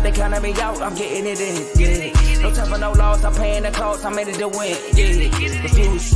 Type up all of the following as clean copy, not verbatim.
they counting me out, I'm getting it in, yeah. No time for no loss, I'm paying the cost, I'm in it to win, yeah. Refuse,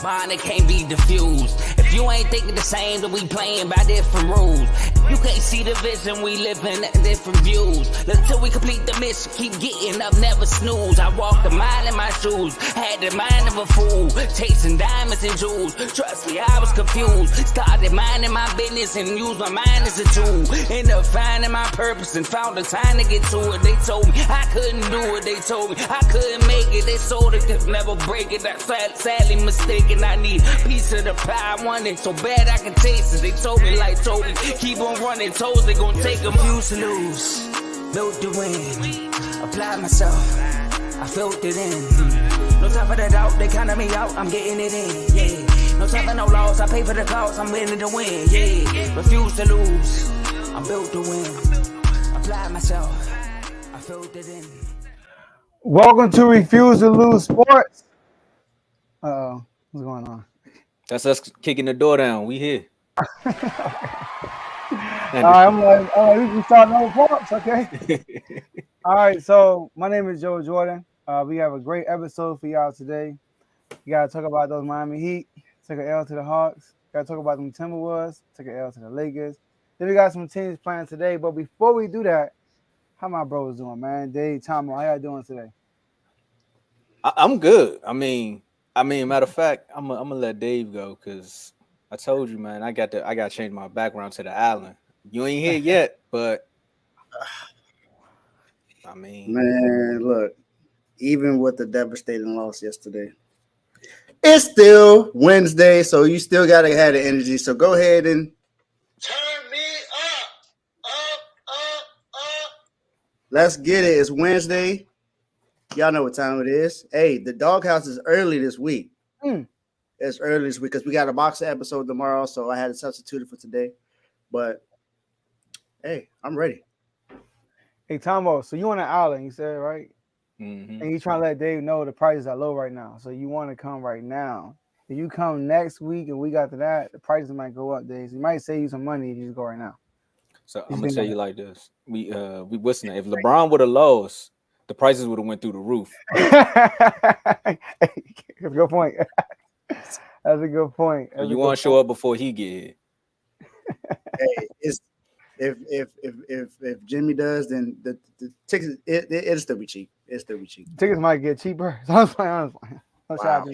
mine, it can't be diffused. If you ain't thinking the same, then we playing by different rules. You can't see the vision, we living different views. Until we complete the mission, keep getting up, never snooze. I walked a mile in my shoes, had the mind of a fool, chasing diamonds and jewels. Trust me, I was confused. Started minding my business and used my mind as a tool. Ended up finding my purpose and found the time to get to it. They told me I couldn't do it. They told me I couldn't make it. They sold it, could never break it. That's sadly mistaken. I need a piece of the pie. I want it so bad I can taste it. They told me like told me, keep on running toes, they gon' take them. Used to lose, built to win. Applied myself, I felt it in. No time for the doubt, they counting me out, I'm getting it in, yeah. No time for no loss, I pay for the cost, I'm winning to win, yeah. Refuse to lose, I'm built to win. Applied myself, I felt it in. Welcome to Refuse to Lose Sports. Uh-oh, what's going on? That's us kicking the door down. We here. All right, I'm like, we can start no parts, okay? All right, so my name is Joe Jordan. We have a great episode for y'all today. We got to talk about those Miami Heat, take an L to the Hawks. Got to talk about them Timberwolves, take an L to the Lakers. Then we got some teams playing today. But before we do that, how my bros doing, man? Dave, Tomo, how y'all doing today? I'm good. I mean, matter of fact, I'm gonna let Dave go because I told you, man, I got to change my background to the island. You ain't here yet, but I mean, man, look, even with the devastating loss yesterday, it's still Wednesday, so you still gotta have the energy. So go ahead and turn me up. Let's get it. It's Wednesday. Y'all know what time it is. Hey, the Doghouse is early this week. It's early this week because we got a boxing episode tomorrow, so I had to substitute it for today. But hey, I'm ready. Hey, Tomo, so you on an island, you said, right? mm-hmm. And you trying to let Dave know the prices are low right now. So you want to come right now. If you come next week and week after that, the prices might go up, Dave. So you might save you some money if you just go right now. So I'm gonna tell you like this: we listening. If LeBron would have lost, the prices would have went through the roof. That's a good point. That's a good point. You want to show up before he get here. Hey, it's if Jimmy does, then the tickets it'll still be cheap. It'll still be cheap. Tickets might get cheaper. So I'm playing. Wow.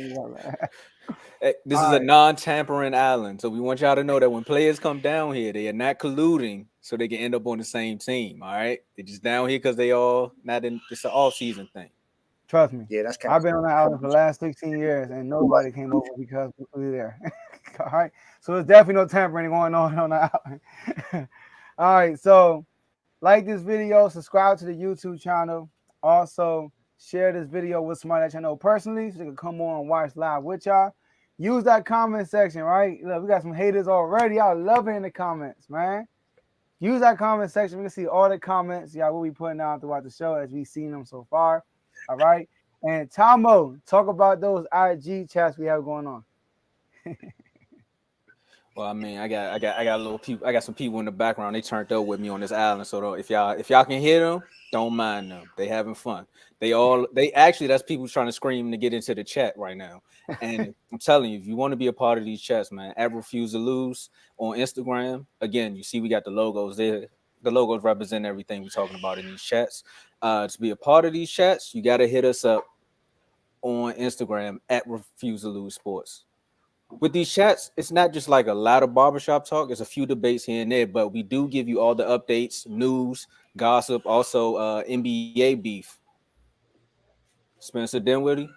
Hey, this is a non-tampering island, so we want y'all to know that when players come down here, they are not colluding, so they can end up on the same team. All right, they're just down here because they all not in. It's an all-season thing. Trust me. Yeah, that's kind I've been on that island for the last 16 years, and nobody came over because we were there. All right, so there's definitely no tampering going on that island. All right, so like this video, subscribe to the YouTube channel. Also, share this video with somebody that you know personally so they can come on and watch live with y'all. Use that comment section, right? Look, we got some haters already. Y'all love it in the comments, man. Use that comment section. We can see all the comments y'all will be putting out throughout the show as we've seen them so far. All right. And Tomo, talk about those IG chats we have going on. Well, I mean, I got a little people. I got some people in the background. They turned up with me on this island. So if y'all can hear them, don't mind them. They having fun. They actually that's people trying to scream to get into the chat right now. And I'm telling you, if you want to be a part of these chats, man, at Refuse to Lose on Instagram. Again, you see we got the logos there. The logos represent everything we're talking about in these chats. To be a part of these chats, you got to hit us up on Instagram at Refuse to Lose Sports. With these chats, it's not just like a lot of barbershop talk. There's a few debates here and there, but we do give you all the updates, news, gossip, also NBA beef. Spencer Dinwiddie,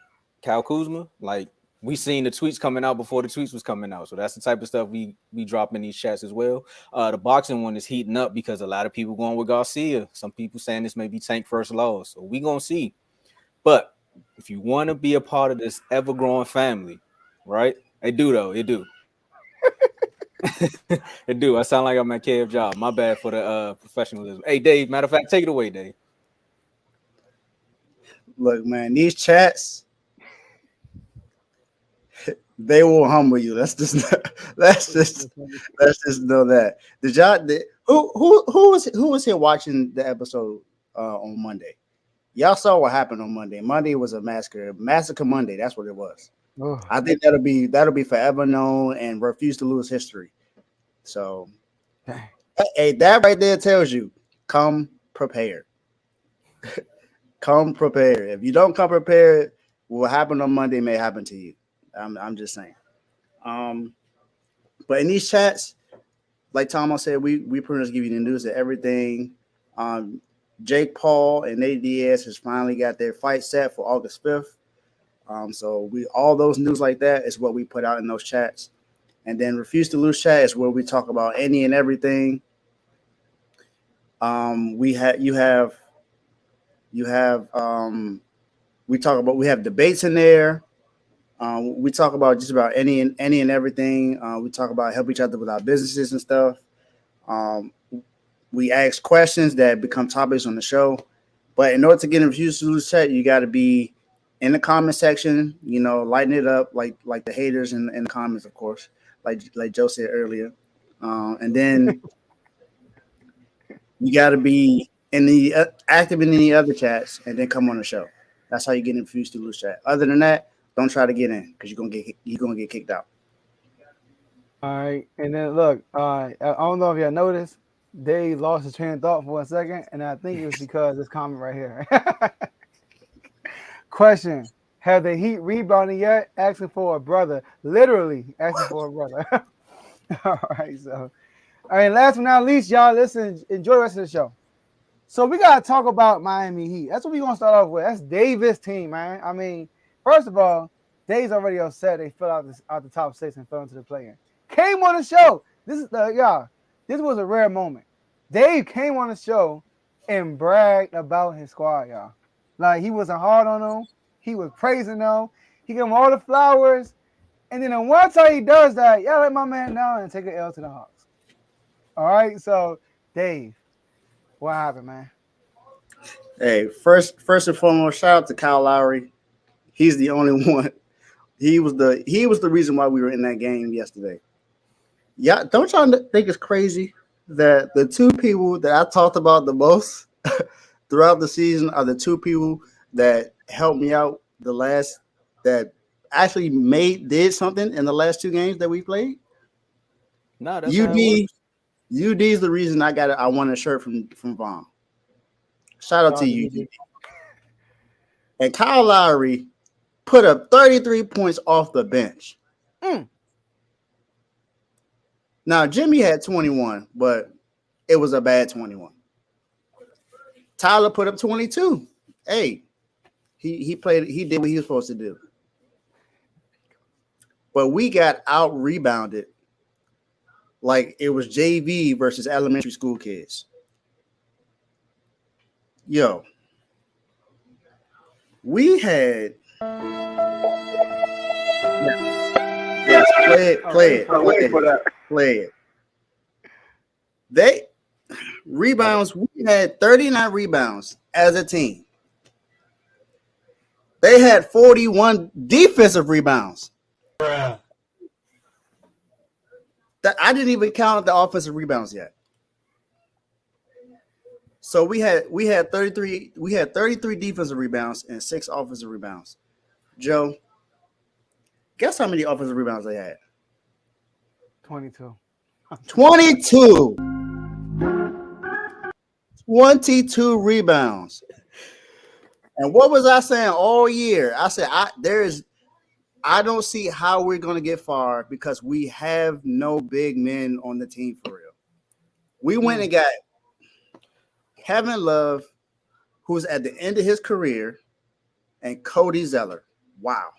Kyle Kuzma, like we seen the tweets coming out before the tweets was coming out. So that's the type of stuff we drop in these chats as well. The boxing one is heating up because a lot of people going with Garcia. Some people saying this may be Tank first loss. So we gonna see. But if you want to be a part of this ever-growing family, right? It do though. It do. It do. I sound like I'm at KF job. My bad for the professionalism. Hey, Dave. Matter of fact, take it away, Dave. Look, man, these chats, they will humble you. Let's just know that. Who was here watching the episode on Monday? Y'all saw what happened on Monday. Monday was a massacre Monday. That's what it was. Oh. I think that'll be forever known and refuse to lose history. So, hey, that right there tells you come prepared. Come prepared. If you don't come prepared, what happened on Monday may happen to you. I'm just saying. But in these chats, like Tomo said, we pretty much give you the news of everything. Jake Paul and Nate Diaz has finally got their fight set for August 5th. So all those news like that is what we put out in those chats. And then Refuse to Lose chat is where we talk about any and everything. We have debates in there. We talk about just about any and everything. We talk about help each other with our businesses and stuff. We ask questions that become topics on the show. But in order to get in Refuse to Lose chat, you got to be in the comment section, lighten it up like the haters in the comments, of course, like Joe said earlier. And then you got to be in the active in any other chats and then come on the show. That's how you get in Refuse to Lose chat. Other than that, don't try to get in because you're gonna get kicked out. All right, and then look, I don't know if y'all noticed, Dave lost his train of thought for a second, and I think it was because this comment right here. Question: have the Heat rebounded yet? Asking for a brother, literally asking for a brother. All right, so last but not least, y'all listen, enjoy the rest of the show. So we gotta talk about Miami Heat. That's what we're gonna start off with. That's Davis' team, man. I mean, first of all, Dave's already upset they fell out the top 6 and fell into the play-in. Came on the show. This was a rare moment. Dave came on the show and bragged about his squad, y'all. Like, he wasn't hard on them. He was praising them. He gave them all the flowers. And then the one time he does that, y'all let my man down and take an L to the Hawks. All right, so Dave, what happened, man? Hey, first and foremost, shout out to Kyle Lowry. He's the only one. He was the reason why we were in that game yesterday. Yeah, don't y'all think it's crazy that the two people that I talked about the most throughout the season are the two people that helped me out that actually did something in the last 2 games that we played? No, that's how it works. UD is the reason I won a shirt from Vaughn. Shout out to UD. And Kyle Lowry put up 33 points off the bench. Now, Jimmy had 21, but it was a bad 21. Tyler put up 22. Hey, he did what he was supposed to do. But we got out-rebounded like it was JV versus elementary school kids. Yo, we had... Yes, play it. They rebounds. We had 39 rebounds as a team. They had 41 defensive rebounds. That I didn't even count the offensive rebounds yet. So we had 33 defensive rebounds and 6 offensive rebounds. Joe, guess how many offensive rebounds they had? 22. 22 rebounds. And what was I saying all year? I said I don't see how we're going to get far because we have no big men on the team for real. We went and got Kevin Love, who's at the end of his career, and Cody Zeller. Wow.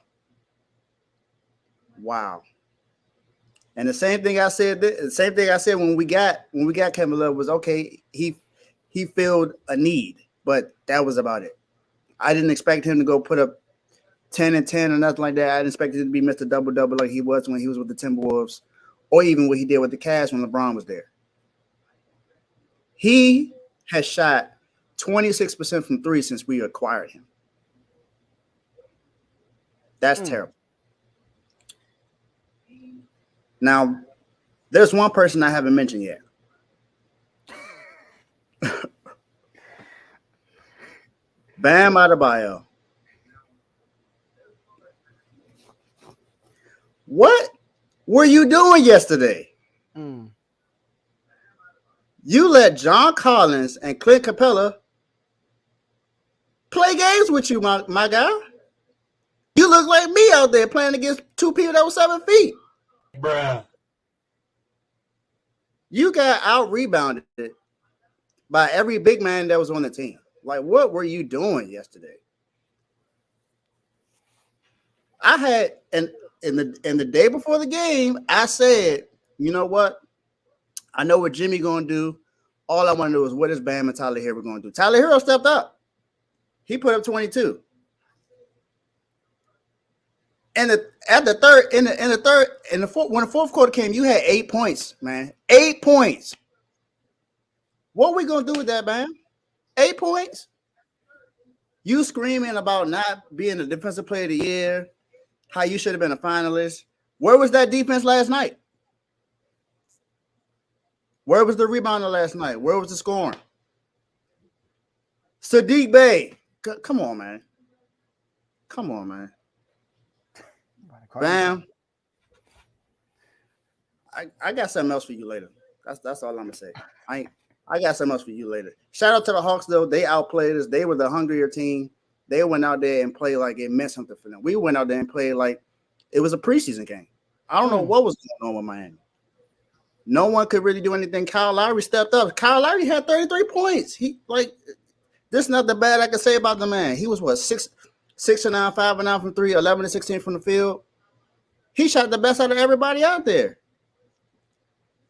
And the same thing I said when we got Kevin Love was okay. He filled a need, but that was about it. I didn't expect him to go put up 10 and 10 or nothing like that. I didn't expect him to be Mr. Double-Double like he was when he was with the Timberwolves, or even what he did with the Cavs when LeBron was there. He has shot 26% from 3 since we acquired him. That's terrible. Now, there's one person I haven't mentioned yet. Bam Adebayo. What were you doing yesterday? You let John Collins and Clint Capella play games with you, my guy. You look like me out there playing against two people that were 7 feet. Bruh. You got out rebounded by every big man that was on the team. Like, what were you doing yesterday? I had in the day before the game, I said, you know what? I know what Jimmy gonna do. All I want to do is what is Bam and Tyler Hero gonna do? Tyler Hero stepped up. He put up 22. And when the fourth quarter came, you had 8 points, man. 8 points. What are we gonna do with that, man? 8 points. You screaming about not being the defensive player of the year, how you should have been a finalist. Where was that defense last night? Where was the rebounder last night? Where was the scoring? Sadiq Bey. Come on, man. Come on, man. Bam. I got something else for you later. That's all I'm gonna say. I got something else for you later. Shout out to the Hawks, though. They outplayed us. They were the hungrier team. They went out there and played like it meant something for them. We went out there and played like it was a preseason game. I don't know what was going on with Miami. No one could really do anything. Kyle Lowry stepped up. Kyle Lowry had 33 points. This is nothing bad I can say about the man. He was what, 6 and 9, 5 and 9 from 3, 11 and 16 from the field. He shot the best out of everybody out there.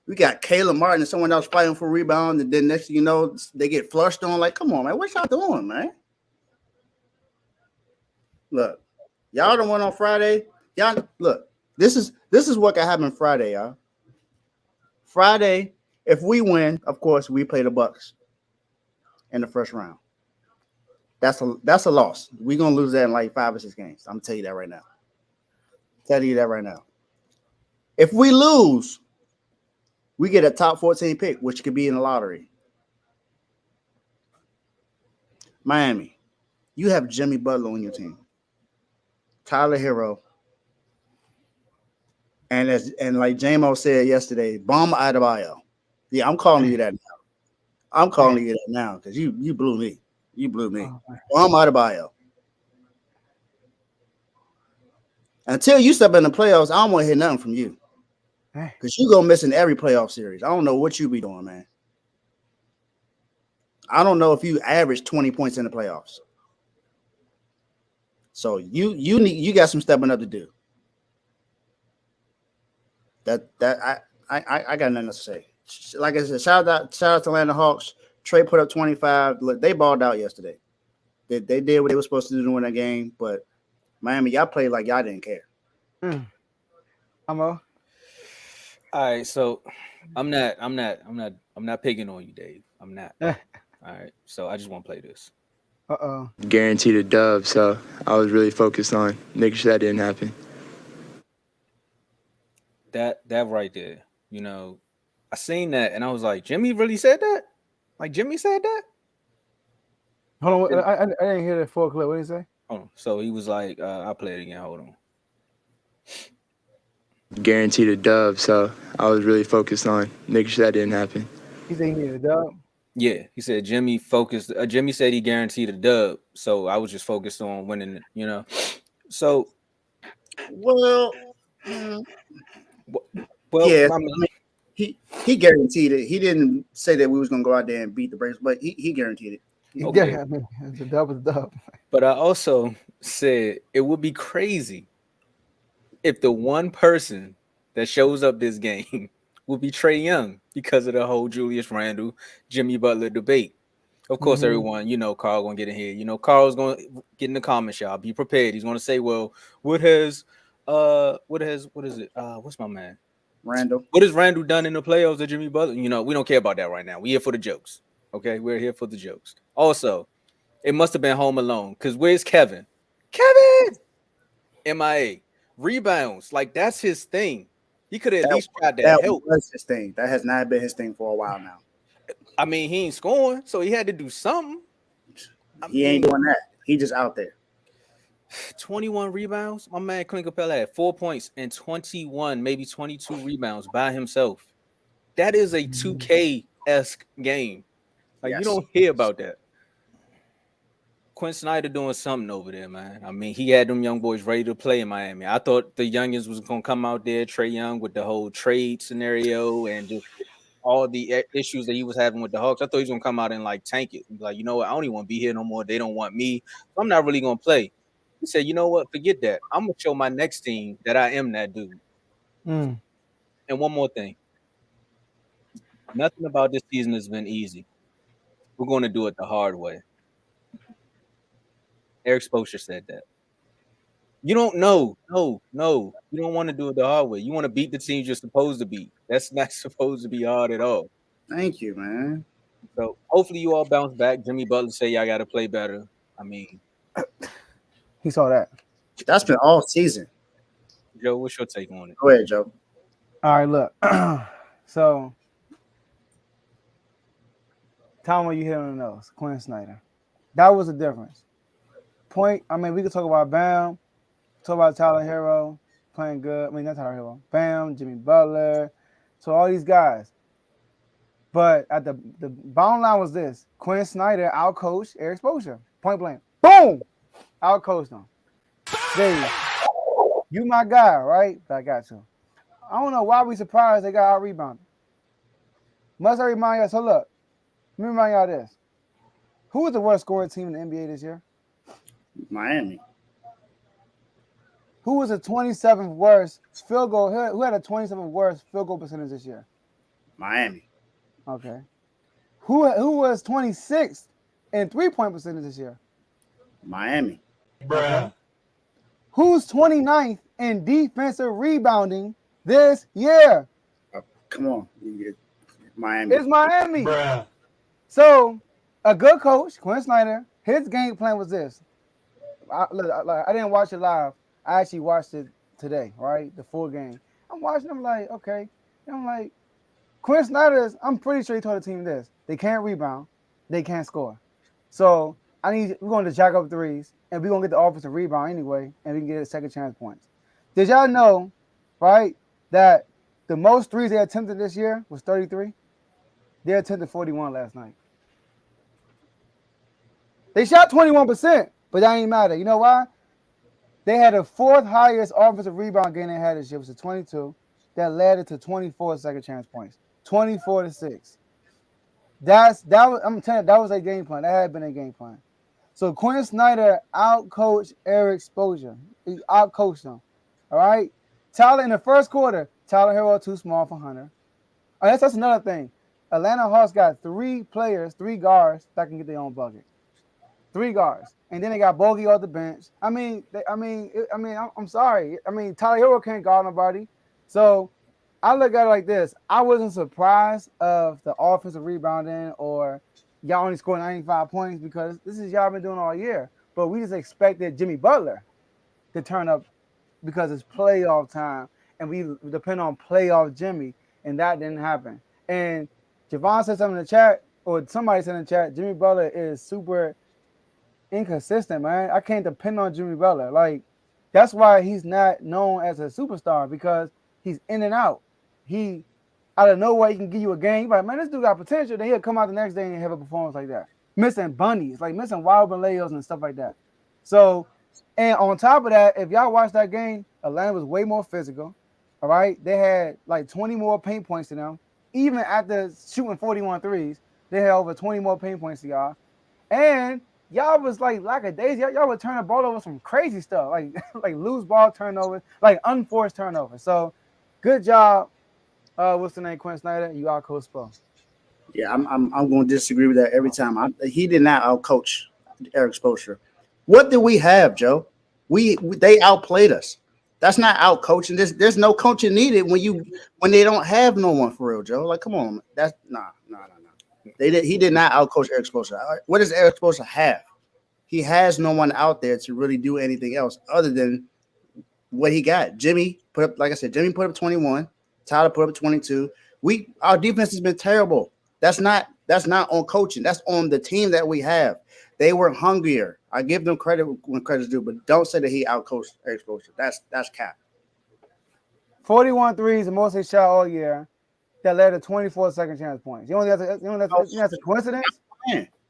We got Caleb Martin and someone else fighting for rebound, and then next thing you know, they get flushed on. Like, come on, man, what y'all doing, man? Look, y'all the one on Friday. Y'all look. This is what can happen Friday, y'all. Friday, if we win, of course, we play the Bucks in the first round. That's a loss. We're gonna lose that in like 5 or 6 games. I'm gonna tell you that right now. If we lose, we get a top 14 pick, which could be in the lottery. Miami, you have Jimmy Butler on your team, Tyler Hero, and like J-Mo said yesterday, Bam Adebayo. Yeah, I'm calling you that now. I'm calling you that now because you blew me. You blew me. Bam Adebayo. Until you step in the playoffs, I don't want to hear nothing from you. Because you go missing every playoff series. I don't know what you be doing, man. I don't know if you average 20 points in the playoffs. So you got some stepping up to do. I got nothing to say. Like I said, shout out to Atlanta Hawks. Trey put up 25. Look, they balled out yesterday. They did what they were supposed to do to win that game, but Miami, y'all played like y'all didn't care. All right, so I'm not picking on you, Dave. I'm not. All right, so I just want to play this. Guaranteed a dub, so I was really focused on making sure that didn't happen. That right there, you know, I seen that and I was like, Jimmy really said that? Like Jimmy said that? Hold on, I didn't hear that full clip. What did he say? Oh, so he was like, I'll play it again. Hold on. Guaranteed a dub, so I was really focused on making sure that didn't happen. He said he needed a dub? Yeah, he said Jimmy focused. Jimmy said he guaranteed a dub, so I was just focused on winning it, you know. So, well, yeah, I mean, he guaranteed it. He didn't say that we was gonna go out there and beat the Braves, but he guaranteed it. Okay. Yeah, I mean, it's a dub is a dub. But I also said it would be crazy if the one person that shows up this game will be Trae Young because of the whole Julius Randle, Jimmy Butler debate. Of course, everyone, you know, Carl gonna get in here. You know, Carl's gonna get in the comments, y'all. Be prepared. He's gonna say, "Well, what is it? What's my man? Randle. What has Randle done in the playoffs to Jimmy Butler?" You know, we don't care about that right now. We're here for the jokes. Okay, we're here for the jokes. Also, it must have been Home Alone because where's Kevin? Kevin, MIA. Rebounds, like that's his thing. He could have at least tried to help. That's his thing. That has not been his thing for a while now. I mean, he ain't scoring, so he had to do something. He ain't doing that. He just out there. 21 rebounds. My man Clint Capella had 4 points and 21, maybe 22 rebounds by himself. That is a 2K-esque game. Like, you Yes. don't hear about that. Quinn Snyder doing something over there, man. I mean, he had them young boys ready to play in Miami. I thought the youngins was going to come out there, Trae Young, with the whole trade scenario and just all the issues that he was having with the Hawks. I thought he was going to come out and, like, tank it. Like, you know what? I don't even want to be here no more. They don't want me. So I'm not really going to play. He said, you know what? Forget that. I'm going to show my next team that I am that dude. And one more thing. Nothing about this season has been easy. We're going to do it the hard way. Eric Spoelstra said that. You don't know. No. You don't want to do it the hard way. You want to beat the teams you're supposed to beat. That's not supposed to be hard at all. Thank you, man. So hopefully you all bounce back. Jimmy Butler say y'all got to play better. I mean, he saw that. That's been all season. Joe, what's your take on it? Go ahead, Joe. All right, look. So, Tomo, you hit on the nose. Quinn Snyder. That was the difference. Point. I mean, we could talk about Bam, talk about Tyler Hero playing good. I mean, not Tyler Hero. Bam, Jimmy Butler. So all these guys. But at the bottom line was this: Quinn Snyder outcoached Eric Spoelstra. Point blank. Boom! Outcoached him. Dave, you my guy, right? But I got you. I don't know why we surprised they got out rebounded. Must I remind y'all? So look, let me remind y'all this. Who was the worst scoring team in the NBA this year? Miami. Who was the 27th worst field goal? Who had a 27th worst field goal percentage this year? Miami. Okay. Who was 26th in 3-point percentage this year? Miami. Okay. Who's 29th in defensive rebounding this year? Come on. Miami. It's Miami. So, a good coach, Quinn Snyder, his game plan was this. I didn't watch it live. I actually watched it today, right? The full game. I'm watching, I'm like, okay. And I'm like, Quinn Snyder, I'm pretty sure he told the team this. They can't rebound. They can't score. So, we're going to jack up threes, and we're going to get the offensive rebound anyway, and we can get a second chance points. Did y'all know, right, that the most threes they attempted this year was 33? They attempted 41 last night. They shot 21%, but that ain't matter. You know why? They had the fourth highest offensive rebound game they had this year, was a 22. That led it to 24 second chance points. 24-6. I'm telling you, that was a game plan. That had been a game plan. So Quinn Snyder outcoached Eric Spoelstra. He outcoached him. All right. Tyler in the first quarter, Tyler Hero too small for Hunter. Oh, that's another thing. Atlanta Hawks got 3 guards that can get their own bucket. 3 guards, and then they got Bogey off the bench. I'm sorry. I mean, Tyler Hero can't guard nobody. So I look at it like this. I wasn't surprised of the offensive rebounding or y'all only scored 95 points because this is y'all been doing all year. But we just expected Jimmy Butler to turn up because it's playoff time, and we depend on playoff Jimmy, and that didn't happen. And Javon said something in the chat, or somebody said in the chat, Jimmy Butler is super inconsistent, man. I can't depend on Jimmy Butler. Like, that's why he's not known as a superstar, because he's in and out. He, out of nowhere, he can give you a game. Like, man, this dude got potential. Then he'll come out the next day and have a performance like that. Missing bunnies, like missing wild layups and stuff like that. So, and on top of that, if y'all watch that game, Atlanta was way more physical. All right. They had like 20 more paint points to them. Even after shooting 41 threes, they had over 20 more paint points to y'all. And y'all was like lackadaisy. Y'all would turn the ball over some crazy stuff, like loose ball turnovers, like unforced turnovers. So, good job. What's the name? Quinn Snyder. You out coach Spo. Yeah, I'm going to disagree with that every time. He did not outcoach Eric Spoelstra. What did we have, Joe? They outplayed us. That's not outcoaching. There's no coaching needed when they don't have no one for real, Joe. Like, come on, that's nah. He did not outcoach Eric Spoelstra. What does Eric Spoelstra have? He has no one out there to really do anything else other than what he got. Jimmy put up, like I said, Jimmy put up 21. Tyler put up 22. Our defense has been terrible. That's not on coaching. That's on the team that we have. They were hungrier. I give them credit when credit's due, but don't say that he outcoached Eric Spoelstra. That's cap. 41 threes, the most they shot all year. That led to 24 second chance points. You know that's a coincidence?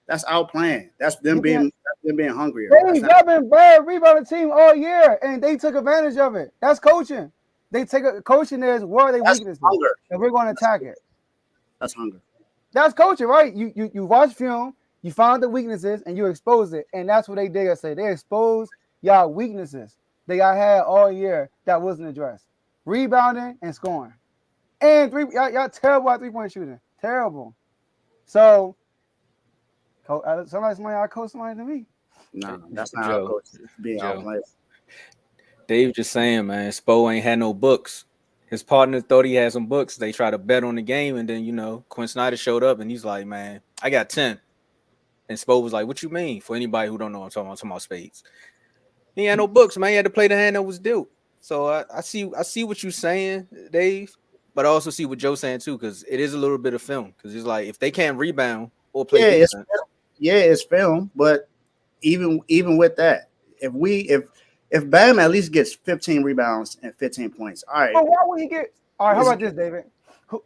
That's outplaying. That's them being hungrier. Y'all been bad rebounding team all year, and they took advantage of it. That's coaching. They take a coaching is where are they weaknesses, and we're going to attack it. That's hunger. That's coaching, right? You watch film, you find the weaknesses, and you expose it, and that's what they did yesterday. They exposed y'all weaknesses that y'all had all year that wasn't addressed. Rebounding and scoring. And y'all terrible at 3-point shooting. Terrible. So somebody I coach somebody to me. No, that's not how coach being outplayed. Dave just saying, man, Spo ain't had no books. His partner thought he had some books. They tried to bet on the game, and then Quinn Snyder showed up and he's like, man, I got 10. And Spo was like, what you mean? For anybody who don't know, I'm talking about spades. He had no books, man. He had to play the hand that was dealt. So I see what you're saying, Dave, but I also see what Joe's saying too, because it is a little bit of film. Because it's like if they can't rebound or play defense, it's film. But even with that, if Bam at least gets 15 rebounds and 15 points, all right. But why would he get? All right, how about this, David?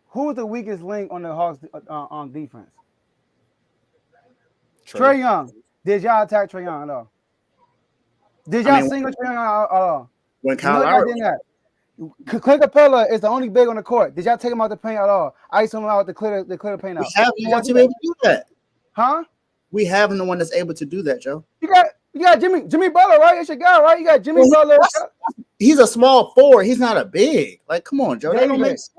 Who's the weakest link on the Hawks on defense? Trae Young. Did y'all attack Trae Young at all? Did y'all single Trae Young at all? When Kyle Lowry did that. Clint Capella is the only big on the court. Did y'all take him out the paint at all? Ice him out to clear the paint out. We have no one to be able to do that. Huh? We have no one that's able to do that, Joe. You got Jimmy Butler, right? That's your guy, right? You got Jimmy Butler. He's a small forward. He's not a big. Like, come on, Joe. That don't make sense.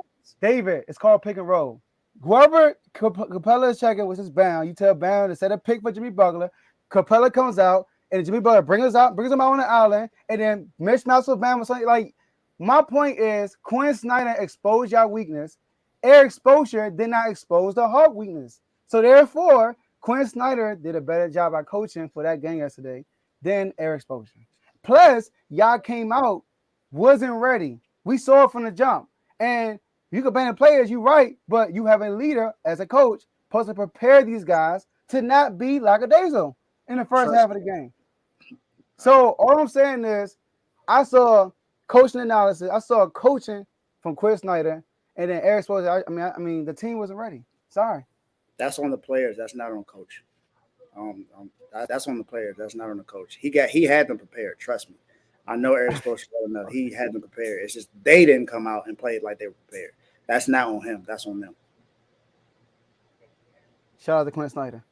David, it's called pick and roll. Whoever Capella is checking with his bound, you tell Bound to set a pick for Jimmy Butler. Capella comes out, and Jimmy Butler brings him out on the island, and then mismatch with Bam or something. Like, my point is, Quinn Snyder exposed y'all weakness. Eric Spoelstra did not expose the Hawk weakness. So therefore, Quinn Snyder did a better job at coaching for that game yesterday than Eric Spoelstra. Plus, y'all came out, wasn't ready. We saw it from the jump. And you can ban the players, you're right, but you have a leader as a coach supposed to prepare these guys to not be lackadaisical in the first half of the game. So all I'm saying is, I saw coaching analysis. I saw coaching from Quinn Snyder, and then Eric Spoelstra. I mean, the team wasn't ready. Sorry. That's on the players. That's not on coach. That's on the players. That's not on the coach. He had them prepared. Trust me. I know Eric Spoelstra well enough. He had them prepared. It's just they didn't come out and play like they were prepared. That's not on him. That's on them. Shout out to Quinn Snyder.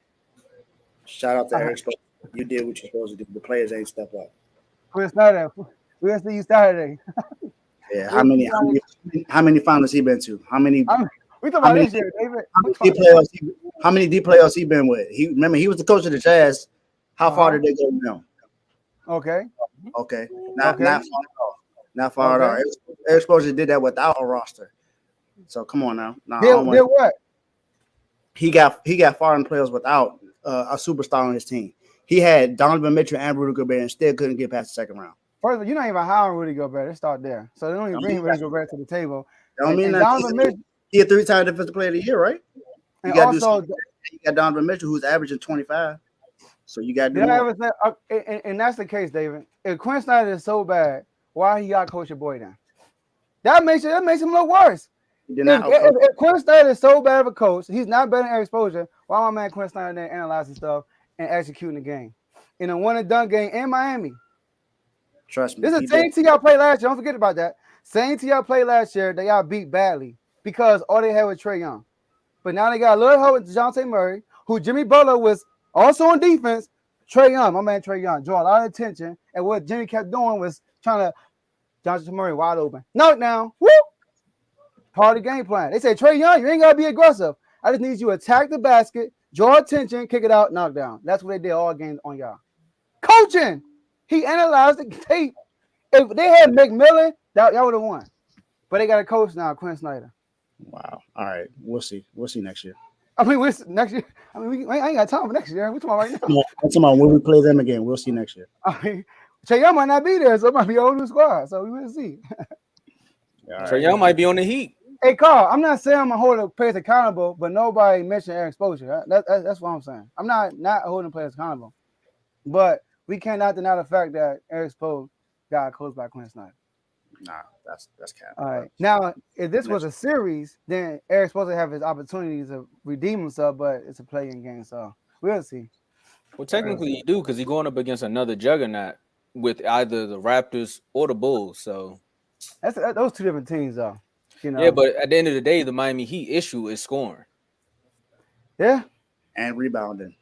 Shout out to Eric Spoelstra. You did what you're supposed to do. The players ain't step up. Quinn Snyder, we'll see you Saturday. Yeah. How many finals he been to? How many? We talking about this year, David. How many D playoffs he been with? Remember he was the coach of the Jazz. How far did they go now? Okay. Not far at all. Not far at all. Eric Spoelstra did that without a roster. So come on now. Did what? He got foreign players without a superstar on his team. He had Donovan Mitchell and Rudy Gobert and still couldn't get past the second round. First of all, you're not even hiring Rudy Gobert. Let's start there. So they don't even bring Rudy Gobert to the table. Don't mean that. He a 3-time defensive player of the year, right? You got Donovan Mitchell, who's averaging 25. So you got to do more. And that's the case, David. If Quinn Snyder is so bad, why he got coach your boy then? That makes him look worse. If Quinn Snyder is so bad of a coach, he's not better than Eric Spoelstra. Why my man Quinn Snyder there analyzing stuff and executing the game in a one and done game in Miami? Trust me. This is the same team y'all played last year. Don't forget about that. Same team y'all played last year that y'all beat badly because all they had was Trae Young. But now they got a little help with DeJounte Murray, who Jimmy Butler was also on defense. Trae Young, my man Trae Young, drew a lot of attention. And what Jimmy kept doing was trying to DeJounte Murray wide open. Knockdown. Whoop. Part of the game plan. They say, Trae Young, you ain't got to be aggressive. I just need you to attack the basket, draw attention, kick it out, knockdown. That's what they did all games on y'all. Coaching. He analyzed the tape. If they had McMillan, y'all would have won. But they got a coach now, Quinn Snyder. Wow. All right. We'll see. We'll see next year. I mean, next year. I mean, I ain't got time for next year. We're talking about right now. No, I'm talking about when we play them again. We'll see next year. I mean, Trae Young might not be there, so it might be a whole new squad. So we will see. Trae Young might be on the Heat. Hey, Carl, I'm not saying I'm gonna hold the players accountable, but nobody mentioned Eric Spoelstra. That's what I'm saying. I'm not holding players accountable. But we cannot deny the fact that Eric Spoelstra got coached by Quinn Snyder. Nah, that's cap. All right. Now, if this was a series, then Eric's supposed to have his opportunities to redeem himself, but it's a play-in game, so we'll see. Well, technically, he do because he's going up against another juggernaut with either the Raptors or the Bulls. So That's those two different teams, though. You know. yeah, but at the end of the day, the Miami Heat issue is scoring. Yeah. And rebounding,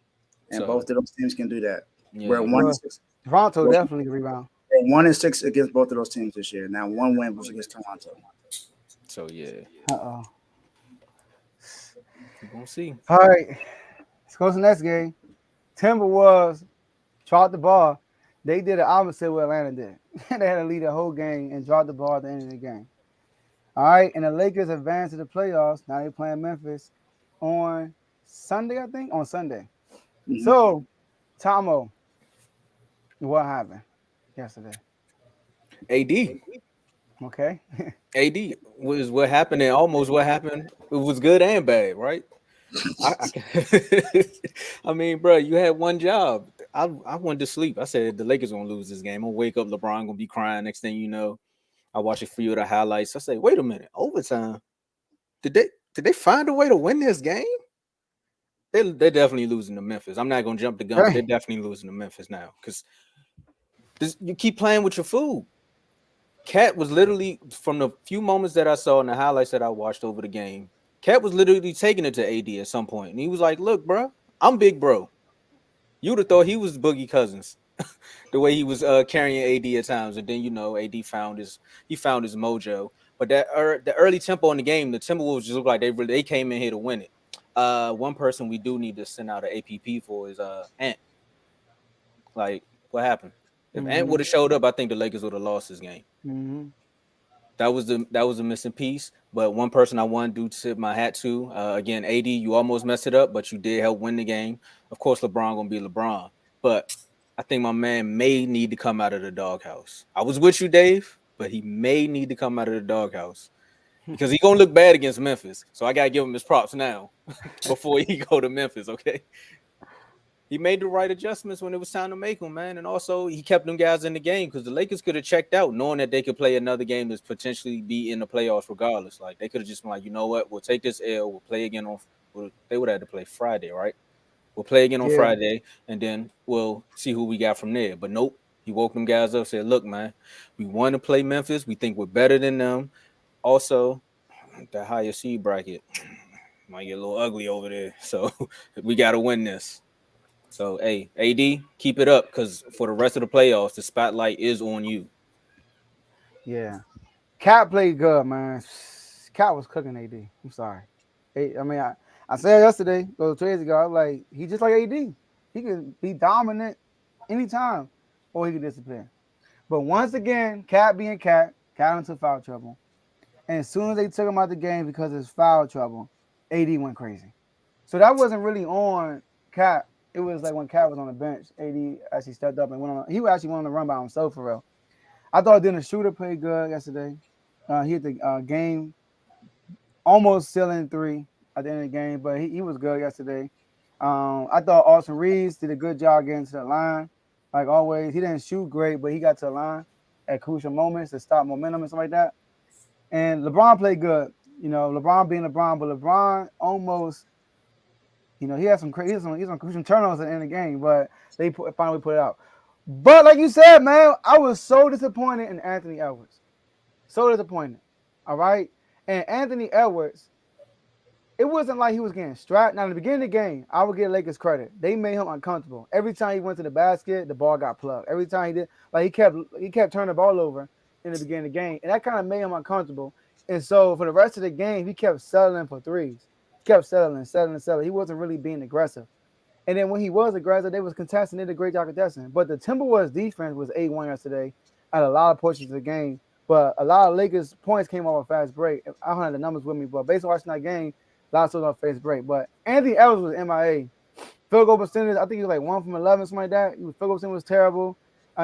and So, both of those teams can do that. yeah. We're 1-6. Toronto definitely rebound. 1-6 against both of those teams this year. Now, one win was against Toronto. So yeah, Uh-oh. we're gonna see. All right. Let's go to the next game. Timberwolves dropped the ball. They did the opposite what Atlanta did. They had to lead the whole game and drop the ball at the end of the game. All right. And the Lakers advanced to the playoffs. Now they're playing Memphis on Sunday, I think. On Sunday. Mhm. So, Tomo, what happened yesterday? AD. Okay. AD was what happened and almost what happened. It was good and bad, right? I mean, bro, you had one job. I wanted to sleep. I said the Lakers gonna lose this game. I'm gonna wake up, LeBron gonna be crying. Next thing you know, I watch a few of the highlights. I say, wait a minute, overtime. Did they find a way to win this game? They're definitely losing to Memphis. I'm not gonna jump the gun, but they're definitely losing to Memphis now because you keep playing with your food. Cat was literally, from the few moments that I saw in the highlights that I watched over the game, Cat was literally taking it to AD at some point, and he was like, "Look, bro, I'm big bro." You would have thought he was Boogie Cousins, the way he was carrying AD at times, and then AD found his mojo. But that the early tempo in the game, the Timberwolves just look like they came in here to win it. One person we do need to send out an APP for is Ant. Like, what happened? If Ant would have showed up, I think the Lakers would have lost this game. Mm-hmm. That was a missing piece. But one person I want to tip my hat to, again, AD, you almost messed it up, but you did help win the game. Of course, LeBron gonna be LeBron, but I think my man may need to come out of the doghouse. I was with you, Dave, but he may need to come out of the doghouse because he's gonna look bad against Memphis. So I gotta give him his props now before he go to Memphis. Okay. He made the right adjustments when it was time to make them, man. And also, he kept them guys in the game because the Lakers could have checked out knowing that they could play another game that's potentially be in the playoffs regardless. Like, they could have just been like, you know what? We'll take this L. We'll play again they would have to play Friday, right? We'll play again on Friday, and then we'll see who we got from there. But nope. He woke them guys up, said, look, man, we want to play Memphis. We think we're better than them. Also, the higher seed bracket might get a little ugly over there. So we got to win this. So, hey, AD, keep it up because for the rest of the playoffs, the spotlight is on you. Yeah. Cat played good, man. Cat was cooking AD. I'm sorry. I said yesterday, those 2 days ago, I was like, he's just like AD. He can be dominant anytime or he can disappear. But once again, Cat being Cat into foul trouble. And as soon as they took him out the game because of his foul trouble, AD went crazy. So that wasn't really on Cat. It was like when Cat was on the bench, AD actually stepped up and he actually went on the run by himself for real. I thought Dennis Schroeder played good yesterday. He hit the game almost sealing 3 at the end of the game, but he was good yesterday. I thought Austin Reeves did a good job getting to the line. Like always, he didn't shoot great, but he got to the line at crucial moments to stop momentum and stuff like that. And LeBron played good. LeBron being LeBron, but LeBron almost, he had some turnovers at the end of the game, but they finally put it out. But like you said, man, I was so disappointed in Anthony Edwards. So disappointed. All right? And Anthony Edwards, it wasn't like he was getting strapped. Now, in the beginning of the game, I would give Lakers credit. They made him uncomfortable. Every time he went to the basket, the ball got plugged. Every time he did, like he kept turning the ball over in the beginning of the game. And that kind of made him uncomfortable. And so for the rest of the game, he kept settling for threes. He kept settling. He wasn't really being aggressive. And then when he was aggressive, they was contesting. They did a great job contesting. But the Timberwolves defense was 8-1 yesterday at a lot of portions of the game. But a lot of Lakers points came off a fast break. I don't have the numbers with me, but based on watching that game, a lot of stuff on fast break. But Anthony Edwards was MIA. Field goal percentage, I think he was like 1 from 11, something like that. Field goal percentage was terrible.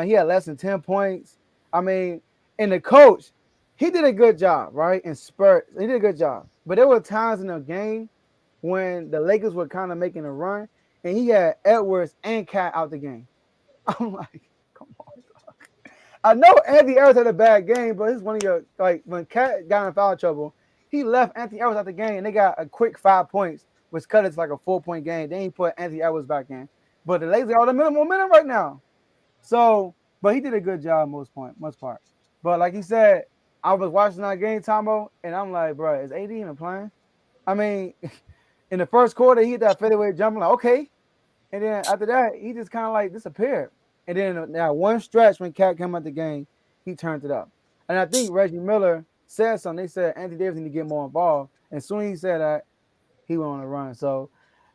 He had less than 10 points. I mean, and the coach, he did a good job, right? In spurts, he did a good job. But there were times in the game when the Lakers were kind of making a run, and he had Edwards and Cat out the game. I'm like, come on, dog. I know Anthony Edwards had a bad game, but this is one of your like when Cat got in foul trouble, he left Anthony Edwards out the game, and they got a quick 5 points, which cut it to like a 4-point game. Then he put Anthony Edwards back in, but the Lakers got all the momentum right now. So, but he did a good job most part. But like he said, I was watching that game, Tomo, and I'm like, bro, is AD even playing? I mean, in the first quarter, he hit that fadeaway jump. I'm like, okay. And then after that, he just kind of like disappeared. And then now one stretch when Cat came out the game, he turned it up. And I think Reggie Miller said something. They said Anthony Davis need to get more involved. And as soon as he said that, he went on a run. So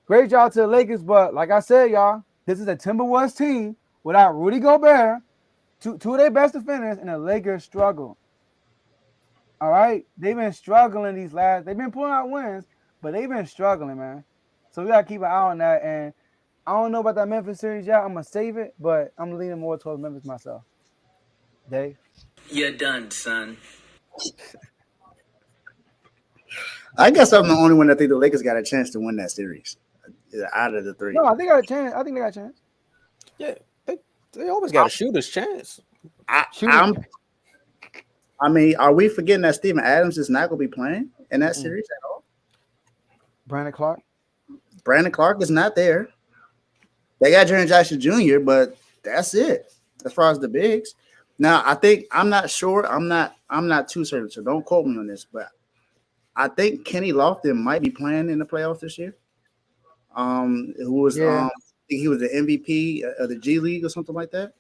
great job to the Lakers. But like I said, y'all, this is a Timberwolves team without Rudy Gobert, two of their best defenders, and the Lakers struggle. All right? They've been struggling they've been pulling out wins, but they've been struggling, man. So we got to keep an eye on that. And I don't know about that Memphis series yet. I'm going to save it, but I'm leaning more towards Memphis myself. Dave? You're done, son. I guess I'm the only one that think the Lakers got a chance to win that series out of the three. No, I think they got a chance. I think they got a chance. Yeah, they always got a shooter's chance. I mean, are we forgetting that Steven Adams is not going to be playing in that series at all? Brandon Clark? Brandon Clark is not there. They got Jaren Jackson Jr., but that's it as far as the bigs. Now, I'm not sure. I'm not too certain, so don't quote me on this, but I think Kenny Lofton might be playing in the playoffs this year. Who was I think he was the MVP of the G League or something like that.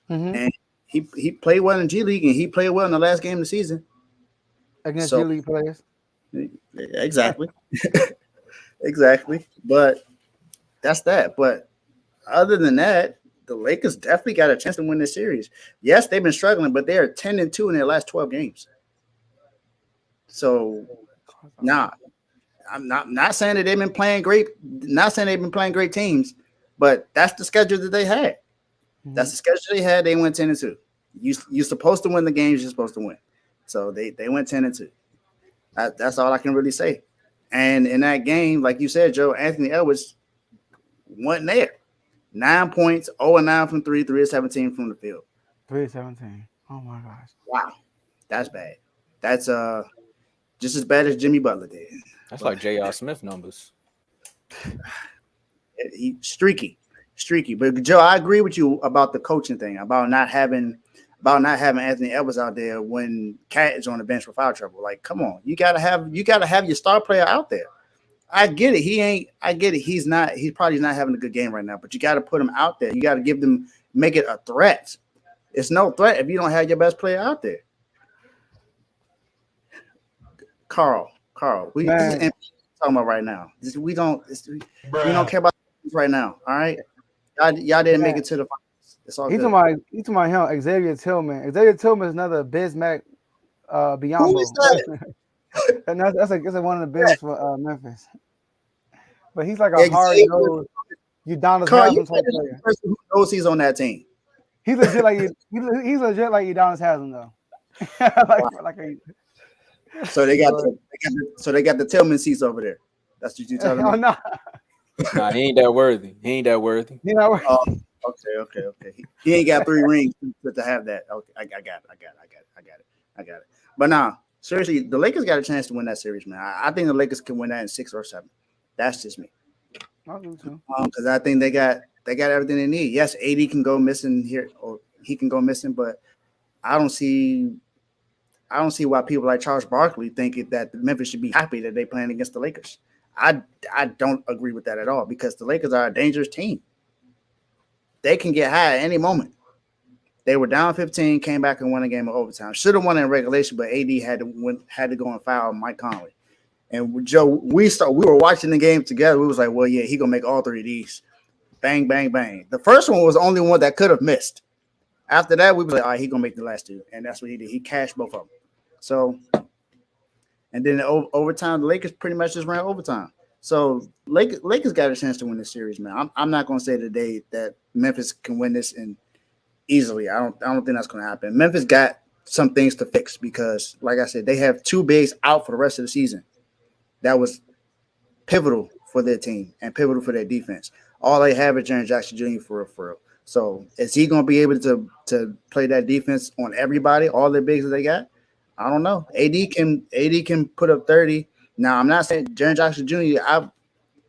Mm-hmm. And he played well in G League, and he played well in the last game of the season against G League players. Exactly. Exactly. But that's that. But other than that, the Lakers definitely got a chance to win this series. Yes, they've been struggling, but they are 10-2 in their last 12 games. So now I'm not saying that they've been playing great, not saying they've been playing great teams, but that's the schedule that they had. Mm-hmm. That's the schedule they had. They went 10-2. You're supposed to win the games you're supposed to win. So they went 10-2. That's all I can really say. And in that game, like you said, Joe, Anthony Edwards wasn't there. 9 points, 0-9 from 3, 3-17 from the field. 3-17. Oh my gosh. Wow. That's bad. That's just as bad as Jimmy Butler did. That's like J.R. Smith numbers. He streaky. But Joe, I agree with you about the coaching thing, about not having Anthony Edwards out there when Cat is on the bench for foul trouble. Like, come on, you gotta have your star player out there. I get it. He's probably not having a good game right now, but you got to put him out there. You got to make it a threat. It's no threat if you don't have your best player out there. Carl, this is talking about right now. We don't care about this right now. All right, y'all didn't make it to the finals. It's all good. He's talking about him, Xavier Tillman. Xavier Tillman is another Bismack Biombo. Who is that? And that's one of the biggest for Memphis. But he's like a hard-nosed Udonis Haslam type player. The person who knows he's on that team. He's legit like Udonis Haslam though. So they got the Tillman seats over there. That's what you telling me. Oh no. Nah, he ain't that worthy. He's not worthy. Oh, okay. He ain't got 3 rings to have that. Okay, I got it. But now, seriously, the Lakers got a chance to win that series, man. I think the Lakers can win that in 6 or 7. That's just me. I do too. Because I think they got everything they need. Yes, AD can go missing here, or he can go missing, but I don't see why people like Charles Barkley think that Memphis should be happy that they're playing against the Lakers. I don't agree with that at all, because the Lakers are a dangerous team. They can get high at any moment. They were down 15, came back and won a game of overtime. Should have won in regulation, but AD had to go and foul Mike Conley. And Joe, we were watching the game together. We was like, well, yeah, he gonna make all 3 of these. Bang, bang, bang. The first one was the only one that could have missed. After that, we was like, all right, he gonna make the last 2, and that's what he did. He cashed both of them. So, and then overtime, the Lakers pretty much just ran overtime. So Lakers got a chance to win this series, man. I'm not gonna say today that Memphis can win this and easily. I don't think that's gonna happen. Memphis got some things to fix because, like I said, they have 2 bigs out for the rest of the season. That was pivotal for their team and pivotal for their defense. All they have is Jaren Jackson Jr. for real. So is he going to be able to play that defense on everybody, all the bigs that they got? I don't know. AD can put up 30. Now I'm not saying Jaren Jackson Jr.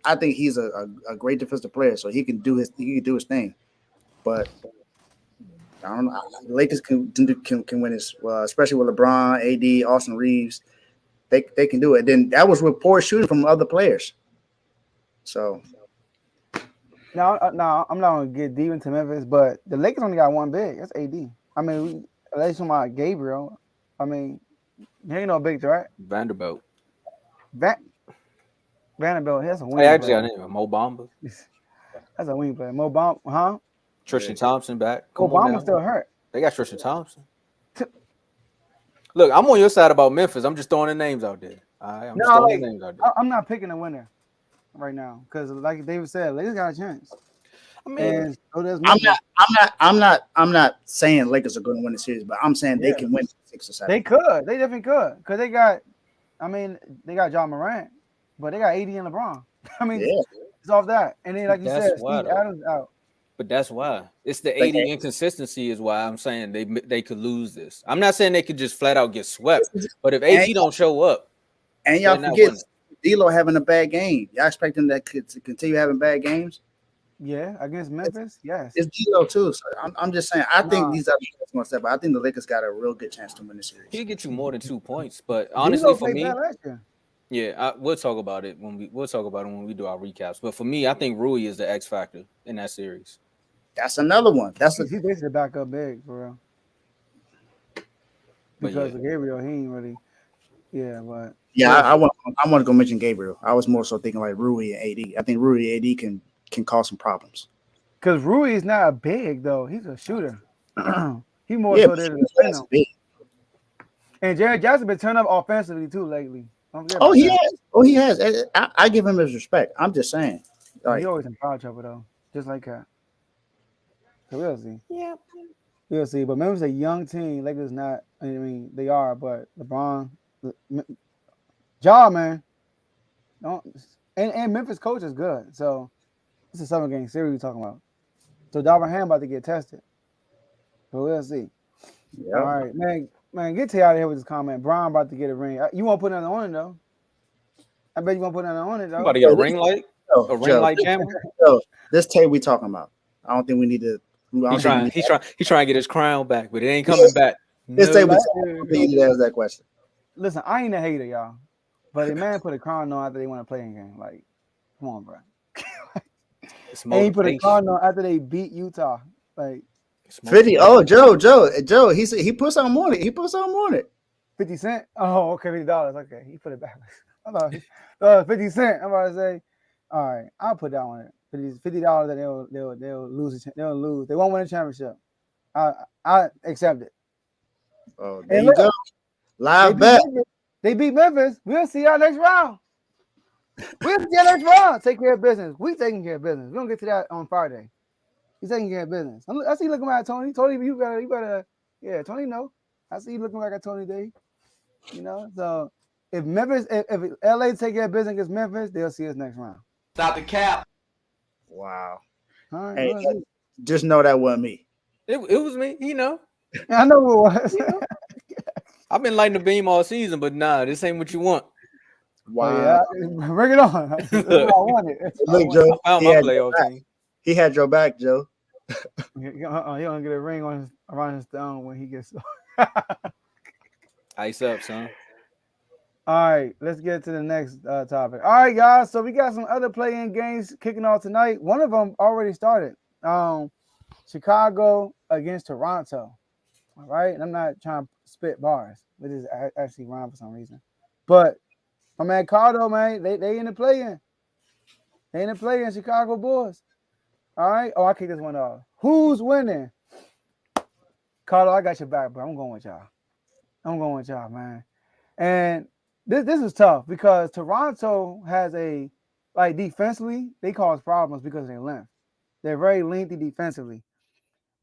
I think he's a great defensive player, so he can do his thing. But I don't know. The Lakers can win this, especially with LeBron, AD, Austin Reeves. They can do it. Then that was with poor shooting from other players. So No, I'm not gonna get deep into Memphis, but the Lakers only got one big. That's AD. I mean, unless you're talking about Gabriel. I mean, he ain't no big threat. Vanderbilt. Vanderbilt, that's a wing Hey, actually, player. I named Mo Bamba. That's a wing player. Mo Bamba, huh? Tristan Thompson back. Mo Come on Bamba now. still hurt. They got Tristan Thompson. Look, I'm on your side about Memphis. I'm just throwing the names out there. All right? I'm just throwing the names out there. I'm not picking a winner right now because, like David said, Lakers got a chance. I mean, And so does I'm Memphis. not saying Lakers are going to win the series, but I'm saying they can win 6 or 7. They could. They definitely could because they got John Morant, but they got AD and LeBron. I mean, it's off that. And then, like you said, Steve Adams out. But that's why it's the 80 inconsistency is why I'm saying they could lose this. I'm not saying they could just flat out get swept, but if AD don't show up, and y'all forget D'Lo having a bad game, y'all expect him to continue having bad games? Yeah, against Memphis, yes. It's D'Lo too. So I'm just saying, I think these are one step, but I think the Lakers got a real good chance to win the series. He'll get you more than 2 points, but honestly, for me, we'll talk about it when we do our recaps. But for me, I think Rui is the X factor in that series. That's another one. He's basically back up big for real. Because of Gabriel, he ain't really. Yeah, but I want to go mention Gabriel. I was more so thinking like Rui and AD. I think Rui and AD can cause some problems. Because Rui is not a big though; he's a shooter. He more so there to defend him. And Jared Jackson been turned up offensively too lately. He has. I give him his respect. I'm just saying. He always in foul trouble though, just like that. So we'll see. Yeah, we'll see. But Memphis a young team. Lakers not. I mean, they are. But LeBron, man, and Memphis coach is good. So it's a 7-game series we're talking about. So Darvin Ham about to get tested. So we'll see. Yep. All right, man, get Tay out of here with this comment. Brian about to get a ring. You won't put nothing on it though. I bet you won't put nothing on it though. You about to get a ring light? A ring light camera? This Tay we talking about. I don't think we need to. He's trying to get his crown back, but it ain't coming back. This Tay we need to ask that question. Listen, I ain't a hater, y'all. But a man put a crown on after they want to play in game. Like, come on, bro. And he put a crown on after they beat Utah. Like 50. Oh, Joe. He said he put something on it. 50 cents. Oh, okay, $50. Okay, he put it back. I thought 50 cents. I'm about to say, all right, I'll put that on it. $50 that they'll lose. They'll lose. They won't win a championship. I accept it. Oh, there you go. Live bet. They beat Memphis. We'll see y'all next round. Take care of business. We taking care of business. We're gonna get to that on Friday. He's taking care of business. I see you looking at Tony. Tony, you better. Yeah, Tony, no. I see you looking like a Tony Dave. You know, so if LA take care of business against Memphis, they'll see us next round. Stop the cap. Wow. All right, hey, just know that wasn't me. It was me, you know. I know who it was. I've been lighting the beam all season, but nah, this ain't what you want. Wow. Oh, yeah. Bring it on. That's what I wanted. Look, Joe. I found my playoff team. He had your back, Joe. He gonna get a ring around his thumb when he gets. Ice up, son. All right, let's get to the next topic. All right, guys. So we got some other play-in games kicking off tonight. One of them already started. Chicago against Toronto. All right, and I'm not trying to spit bars. It is actually rhyme for some reason. But my man Cardo, man, they in the play-in. They in the play-in, Chicago Bulls. All right. Oh, I kicked this one off. Who's winning? Cardo, I got your back, bro. I'm going with y'all, man. And this is tough because Toronto has defensively, they cause problems because of their length. They're very lengthy defensively.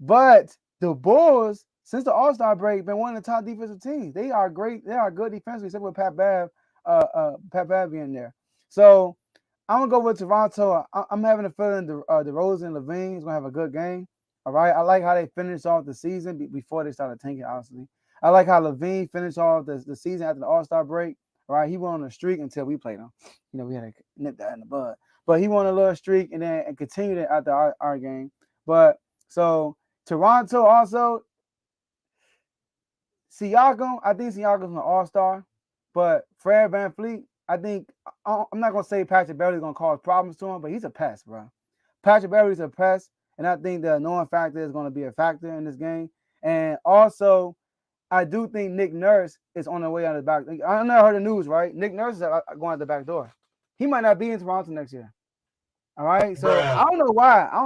But the Bulls, since the All-Star break, been one of the top defensive teams. They are great. They are good defensively, except with Pat Bev being there. So I'm gonna go with Toronto. I'm having a feeling DeRozan and Levine is gonna have a good game. All right. I like how they finished off the season before they started tanking, honestly. I like how Levine finished off the season after the All-Star break. All right. He went on a streak until we played him. You know, we had to nip that in the bud. But he won a little streak and continued it after our game. But so Toronto also, Siakam, I think Siakam's an all-star, but Fred VanVleet, I think, I'm not going to say Patrick Beverley's going to cause problems to him, but he's a pest, bro. Patrick Beverley's a pest, and I think the annoying factor is going to be a factor in this game. And also, I do think Nick Nurse is on the way out of the back. I never heard the news, right? Nick Nurse is going out the back door. He might not be in Toronto next year. All right, so I don't know why. I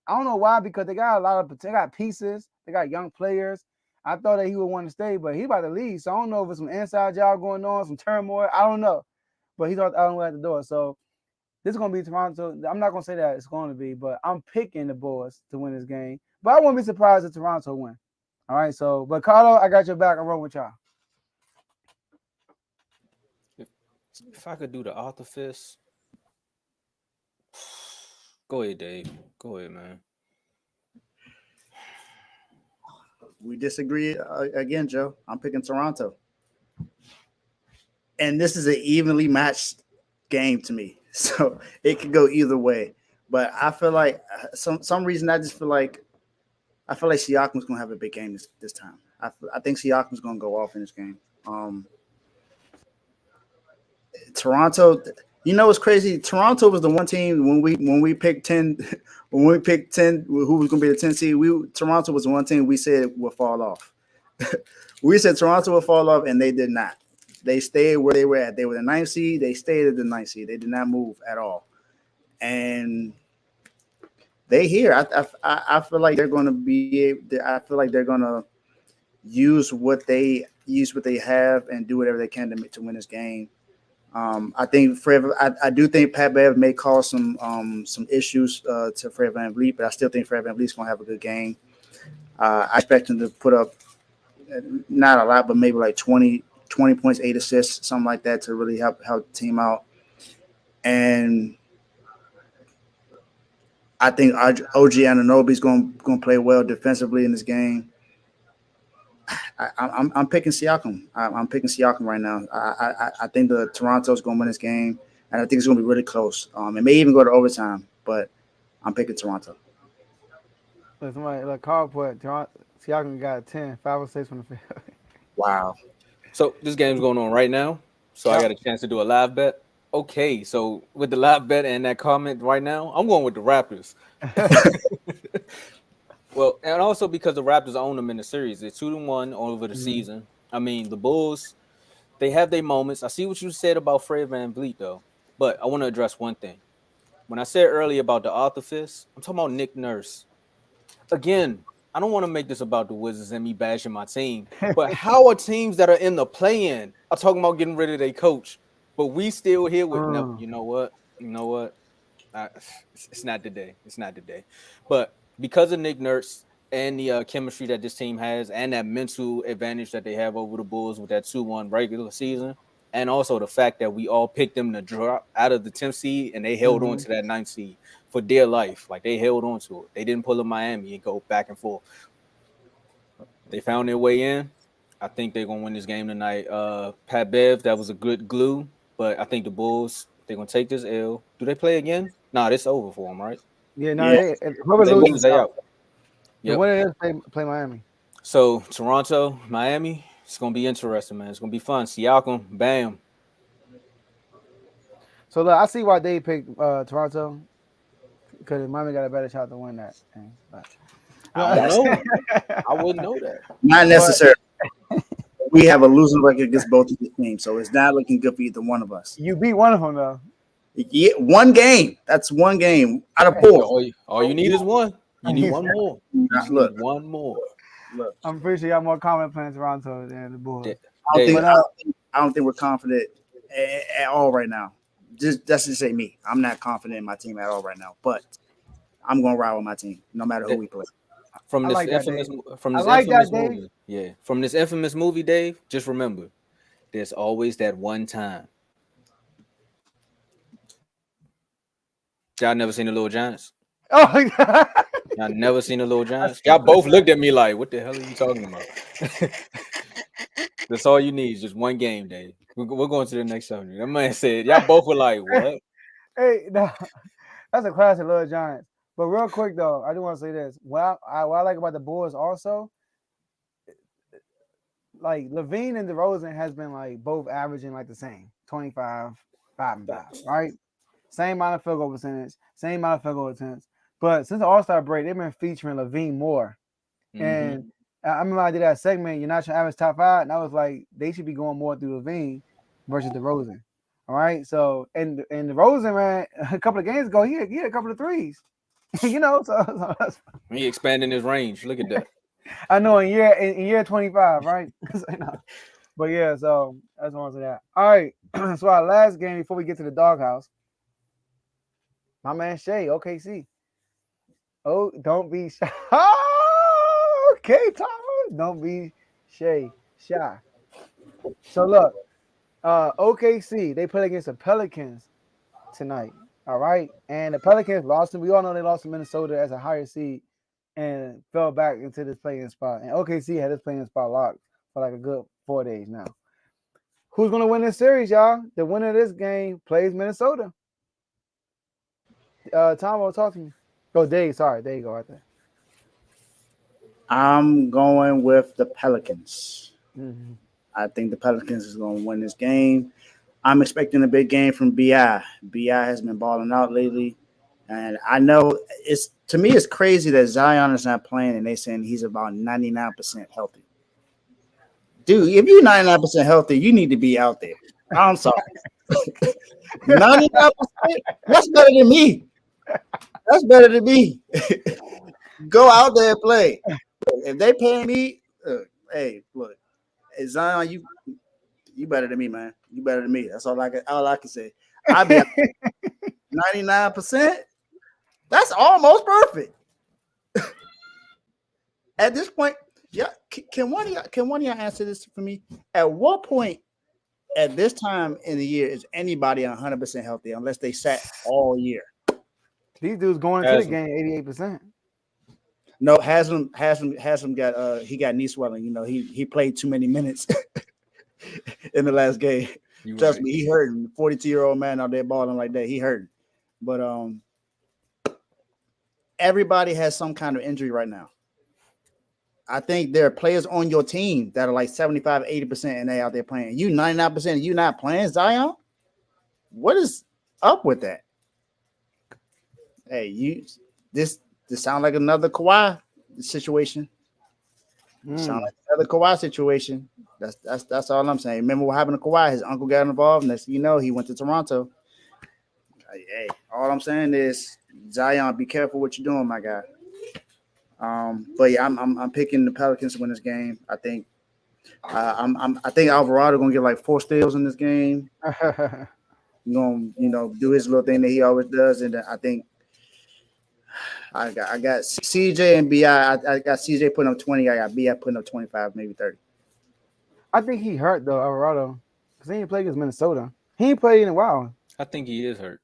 don't know why, because they got they got pieces, they got young players. I thought that he would want to stay, but he about to leave. So I don't know if it's some inside job going on, some turmoil. I don't know. But he's out the way at the door. So this is going to be Toronto. I'm not going to say that it's going to be, but I'm picking the Bulls to win this game. But I won't be surprised if Toronto win. All right, so, but Carlo, I got your back. I'm rolling with y'all. If I could do the Arthur Fist, go ahead, Dave. Go ahead, man. We disagree again, Joe. I'm picking Toronto. And this is an evenly matched game to me. So it could go either way. But I feel like some reason I feel like Siakam's going to have a big game this time. I think Siakam's going to go off in this game. Toronto, you know what's crazy? Toronto was the one team when we picked 10 who was going to be the 10 seed. Toronto was the one team we said would fall off. We said Toronto would fall off, and they did not. They stayed where they were at. They were the 9th seed. They stayed at the 9th seed. They did not move at all. And they here. I feel like they're going to be. I feel like they're going to use what they have and do whatever they can to win this game. I think I do think Pat Bev may cause some issues to Fred VanVleet, but I still think Fred VanVleet's going to have a good game. I expect him to put up not a lot, but maybe like 20 points, 8 assists, something like that, to really help the team out. And I think OG Anunoby's going to play well defensively in this game. I'm picking Siakam. I'm picking Siakam right now. I think the Toronto's going to win this game, and I think it's going to be really close. It may even go to overtime, but I'm picking Toronto. Somebody like Carl put Siakam got a 10, 5 or 6 from the field. Wow. So this game's going on right now. So I got a chance to do a live bet. Okay, so with the live bet and that comment right now, I'm going with the Raptors. Well, and also because the Raptors own them in the series. They're 2-1 over the season. I mean, the Bulls, they have their moments. I see what you said about Fred VanVleet, though. But I want to address one thing. When I said earlier about the Arthur Fist, I'm talking about Nick Nurse. Again, I don't want to make this about the Wizards and me bashing my team. But how are teams that are in the play-in are talking about getting rid of their coach? But we still here with, no, you know what? It's not the day. It's not the day. But because of Nick Nurse and the chemistry that this team has and that mental advantage that they have over the Bulls with that 2-1 regular season, and also the fact that we all picked them to drop out of the 10th seed and they held on to that 9th seed for dear life. Like, they held on to it. They didn't pull a Miami and go back and forth. They found their way in. I think they're going to win this game tonight. Pat Bev, that was a good glue, but I think the Bulls, they're going to take this L. Do they play again? Nah, it's over for them, right? Yeah, no, whoever loses, they out. Yep. What it is, play Miami. So Toronto, Miami, it's gonna be interesting, man. It's gonna be fun. Siakam, bam. So look, I see why they picked Toronto, because Miami got a better shot to win that thing. But I don't know. I wouldn't know that. Not necessarily. We have a losing record against both of the teams, so it's not looking good for either one of us. You beat one of them, though. Yeah, one game. That's one game out of 4. All you need is one. You need one more. Look, one more. Look, I'm pretty sure y'all more confident playing Toronto than the Bulls. I don't think we're confident at all right now. That's just say me. I'm not confident in my team at all right now, but I'm gonna ride with my team no matter who we play. From this infamous movie, Dave, just remember, there's always that one time. Y'all never seen The Little Giants? Oh, I never seen the Little Giants. Y'all both looked at me like, "What the hell are you talking about?" That's all you need is just one game, Dave. We're going to the next subject. That man said, y'all both were like, "What?" Hey, no, that's a classic Little Giants. But real quick though, I do want to say this. What I like about the Bulls also, like Levine and DeRozan has been like both averaging like the same 25, 5 and 5, right? Same amount of field goal percentage, same amount of field goal attempts. But since the All-Star break, they've been featuring Levine more. And I remember I did that segment, you're not trying to average top 5, and I was like, they should be going more through Levine versus DeRozan. All right. So and DeRozan, man, a couple of games ago, he had a couple of threes. You know, so that's, he expanding his range. Look at that. I know in year 25, right? But yeah, so that's one of that. All right. So our last game before we get to the Doghouse, my man Shay, OKC. Oh, don't be shy. Oh, okay, Thomas. Don't be shy. So look, OKC, they play against the Pelicans tonight. All right. And the Pelicans lost them. We all know they lost to Minnesota as a higher seed and fell back into this playing spot. And OKC had this playing spot locked for like a good 4 days now. Who's going to win this series, y'all? The winner of this game plays Minnesota. Tomo, talk to me. Oh, Dave, sorry. There you go right there. I'm going with the Pelicans. Mm-hmm. I think the Pelicans is going to win this game. I'm expecting a big game from BI. BI has been balling out lately. And I know it's crazy that Zion is not playing and they saying he's about 99% healthy. Dude, if you're 99% healthy, you need to be out there. I'm sorry. 99%? That's better than me. That's better than me. Go out there and play. If they pay me, hey, look, hey, Zion, you better than me, man. You better than me. That's all I can say. I'll be 99%. That's almost perfect. At this point, yeah. Can one of y'all answer this for me? At what point at this time in the year is anybody 100% healthy unless they sat all year? These dudes going into the game 88%. No, Haslam got he got knee swelling. You know, he played too many minutes in the last game. Trust me, he hurting. 42-year-old man out there balling like that, he hurting. But everybody has some kind of injury right now. I think there are players on your team that are like 75, 80% and they out there playing. You 99% and you not playing, Zion? What is up with that? Hey, this sound like another Kawhi situation. Sound like another Kawhi situation. That's all I'm saying. Remember what happened to Kawhi? His uncle got involved. Next thing you know, he went to Toronto. Hey, all I'm saying is, Zion, be careful what you're doing, my guy. But yeah, I'm picking the Pelicans to win this game. I think I think Alvarado gonna get like 4 steals in this game. Gonna do his little thing that he always does, and I think I got CJ and BI. I got CJ putting up 20. I got BI putting up 25, maybe 30. I think he hurt though, Alvarado, because he ain't played against Minnesota. He ain't played in a while. I think he is hurt.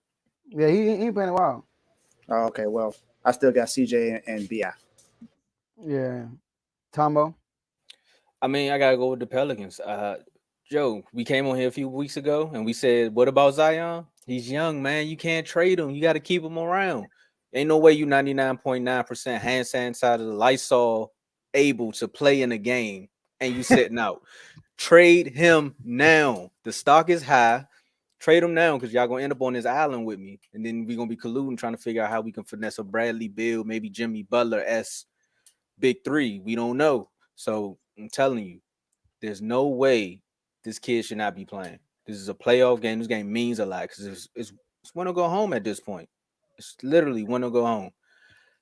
Yeah, he ain't playing in a while. Oh, okay. Well, I still got CJ and BI. Yeah. Tombo? I mean, I gotta go with the Pelicans. Joe, we came on here a few weeks ago and we said, what about Zion? He's young, man. You can't trade him. You got to keep him around. Ain't no way you 99.9% hand sanitizer, Lysol able to play in a game and you sitting out. Trade him now. The stock is high. Trade him now because y'all gonna end up on this island with me, and then we're gonna be colluding trying to figure out how we can finesse a Bradley Beal, maybe Jimmy Butler s big three. We don't know. So I'm telling you, there's no way this kid should not be playing. This is a playoff game. This game means a lot because it's win or go home at this point. It's literally win or go home.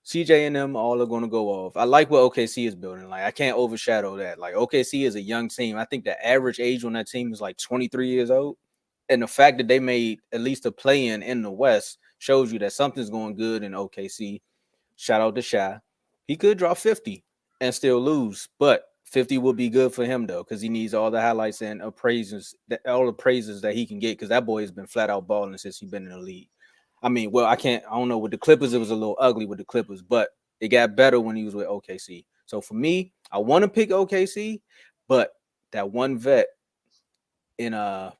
CJ and them all are going to go off. I like what OKC is building. Like, I can't overshadow that. Like, OKC is a young team. I think the average age on that team is like 23 years old. And the fact that they made at least a play-in in the West shows you that something's going good in OKC. Shout out to Shy. He could draw 50 and still lose, but 50 will be good for him, though, because he needs all the highlights and appraisals, all the praises that he can get, because that boy has been flat out balling since he's been in the league. I mean, well, I don't know. With the Clippers, it was a little ugly with the Clippers, but It got better when he was with OKC. So for me, I want to pick OKC, but that one vet in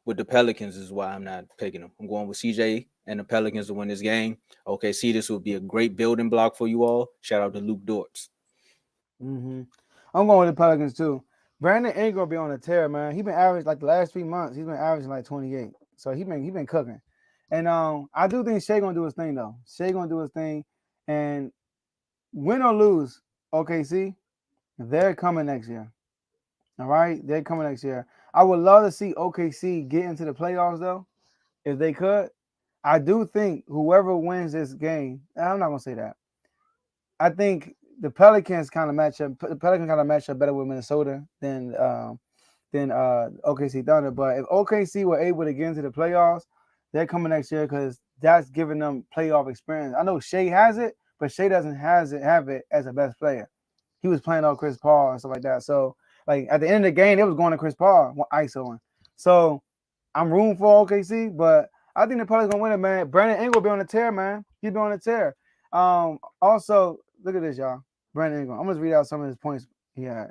with the Pelicans is why I'm not picking him. I'm going with CJ and the Pelicans to win this game. OKC, this will be a great building block for you all. Shout out to Luke Dortz. Mm-hmm. I'm going with the Pelicans too. Brandon Ingram be on a tear, man. He been averaging like the last 3 months. He's been averaging like 28. So he been cooking. And I do think Shea gonna do his thing though. Shea gonna do his thing, and win or lose, OKC, they're coming next year. All right, they're coming next year. I would love to see OKC get into the playoffs though, if they could. I do think whoever wins this game, I'm not gonna say that. I think the Pelicans kind of match up. The Pelicans kind of match up better with Minnesota than OKC Thunder. But if OKC were able to get into the playoffs, they're coming next year because that's giving them playoff experience. I know Shea has it, but Shea doesn't have it as a best player. He was playing on Chris Paul and stuff like that. So, like at the end of the game, it was going to Chris Paul ISOing. So, I'm rooting for OKC, but I think the Pelicans gonna win it, man. Brandon Ingram be on the tear, man. He be on the tear. Also, look at this, y'all. Brandon Ingram. I'm gonna read out some of his points he had.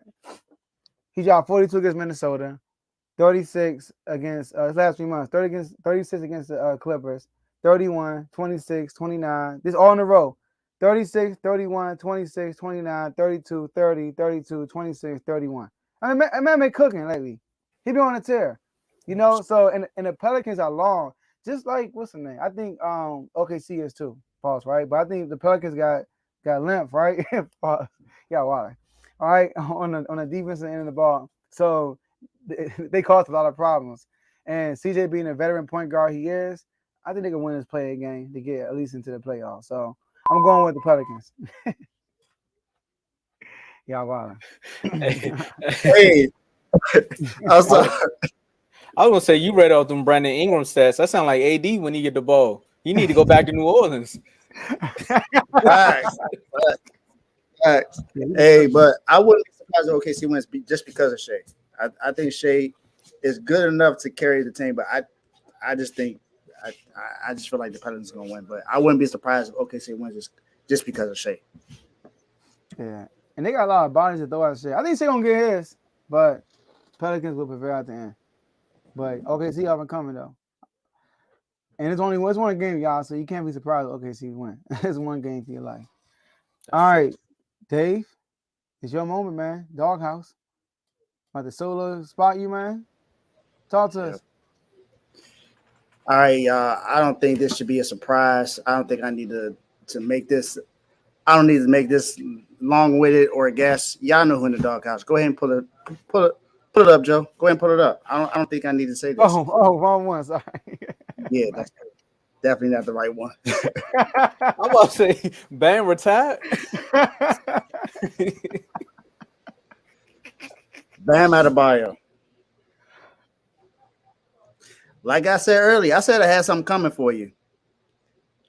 He dropped 42 against Minnesota, 36 against his last 3 months, 36 against the Clippers, 31, 26, 29. This all in a row. 36, 31, 26, 29, 32, 30, 32, 26, 31. I mean, man been cooking lately. He be on the tear. You know, so and the Pelicans are long. Just like what's the name? I think OKC is too. Pause, right? But I think the Pelicans got length, right? Pause. Yeah, why? All right, on the defensive end of the ball. So they caused a lot of problems. And CJ being a veteran point guard he is, I think they can win this play game to get at least into the playoffs. So I'm going with the Pelicans. Yeah, wow. Hey, I was gonna say you read out them Brandon Ingram stats. That sound like AD when he get the ball. He need to go back to New Orleans. Facts. Hey, but I wouldn't be surprised if OKC wins just because of Shea. I think Shea is good enough to carry the team, but I just think I just feel like the Pelicans are gonna win. But I wouldn't be surprised if OKC wins just because of Shea. Yeah, and they got a lot of bodies to throw at Shea. I think Shea gonna get his, but Pelicans will prevail at the end. But OKC up and coming though. And it's one game, y'all, so you can't be surprised if OKC win. It's one game for your life. All right, Dave, it's your moment, man. Doghouse. About the solo spot you, man. Talk to us. All right, y'all. I don't think this should be a surprise. I don't think I need to make this. I don't need to make this long-winded or a guess. Y'all know who in the Doghouse. Go ahead and pull it up, Joe. Go ahead and pull it up. I don't think I need to say this. Oh, wrong one. Sorry. Yeah, that's definitely not the right one. I'm about to say Bam retired. Bam Adebayo. Like I said earlier, I said I had something coming for you.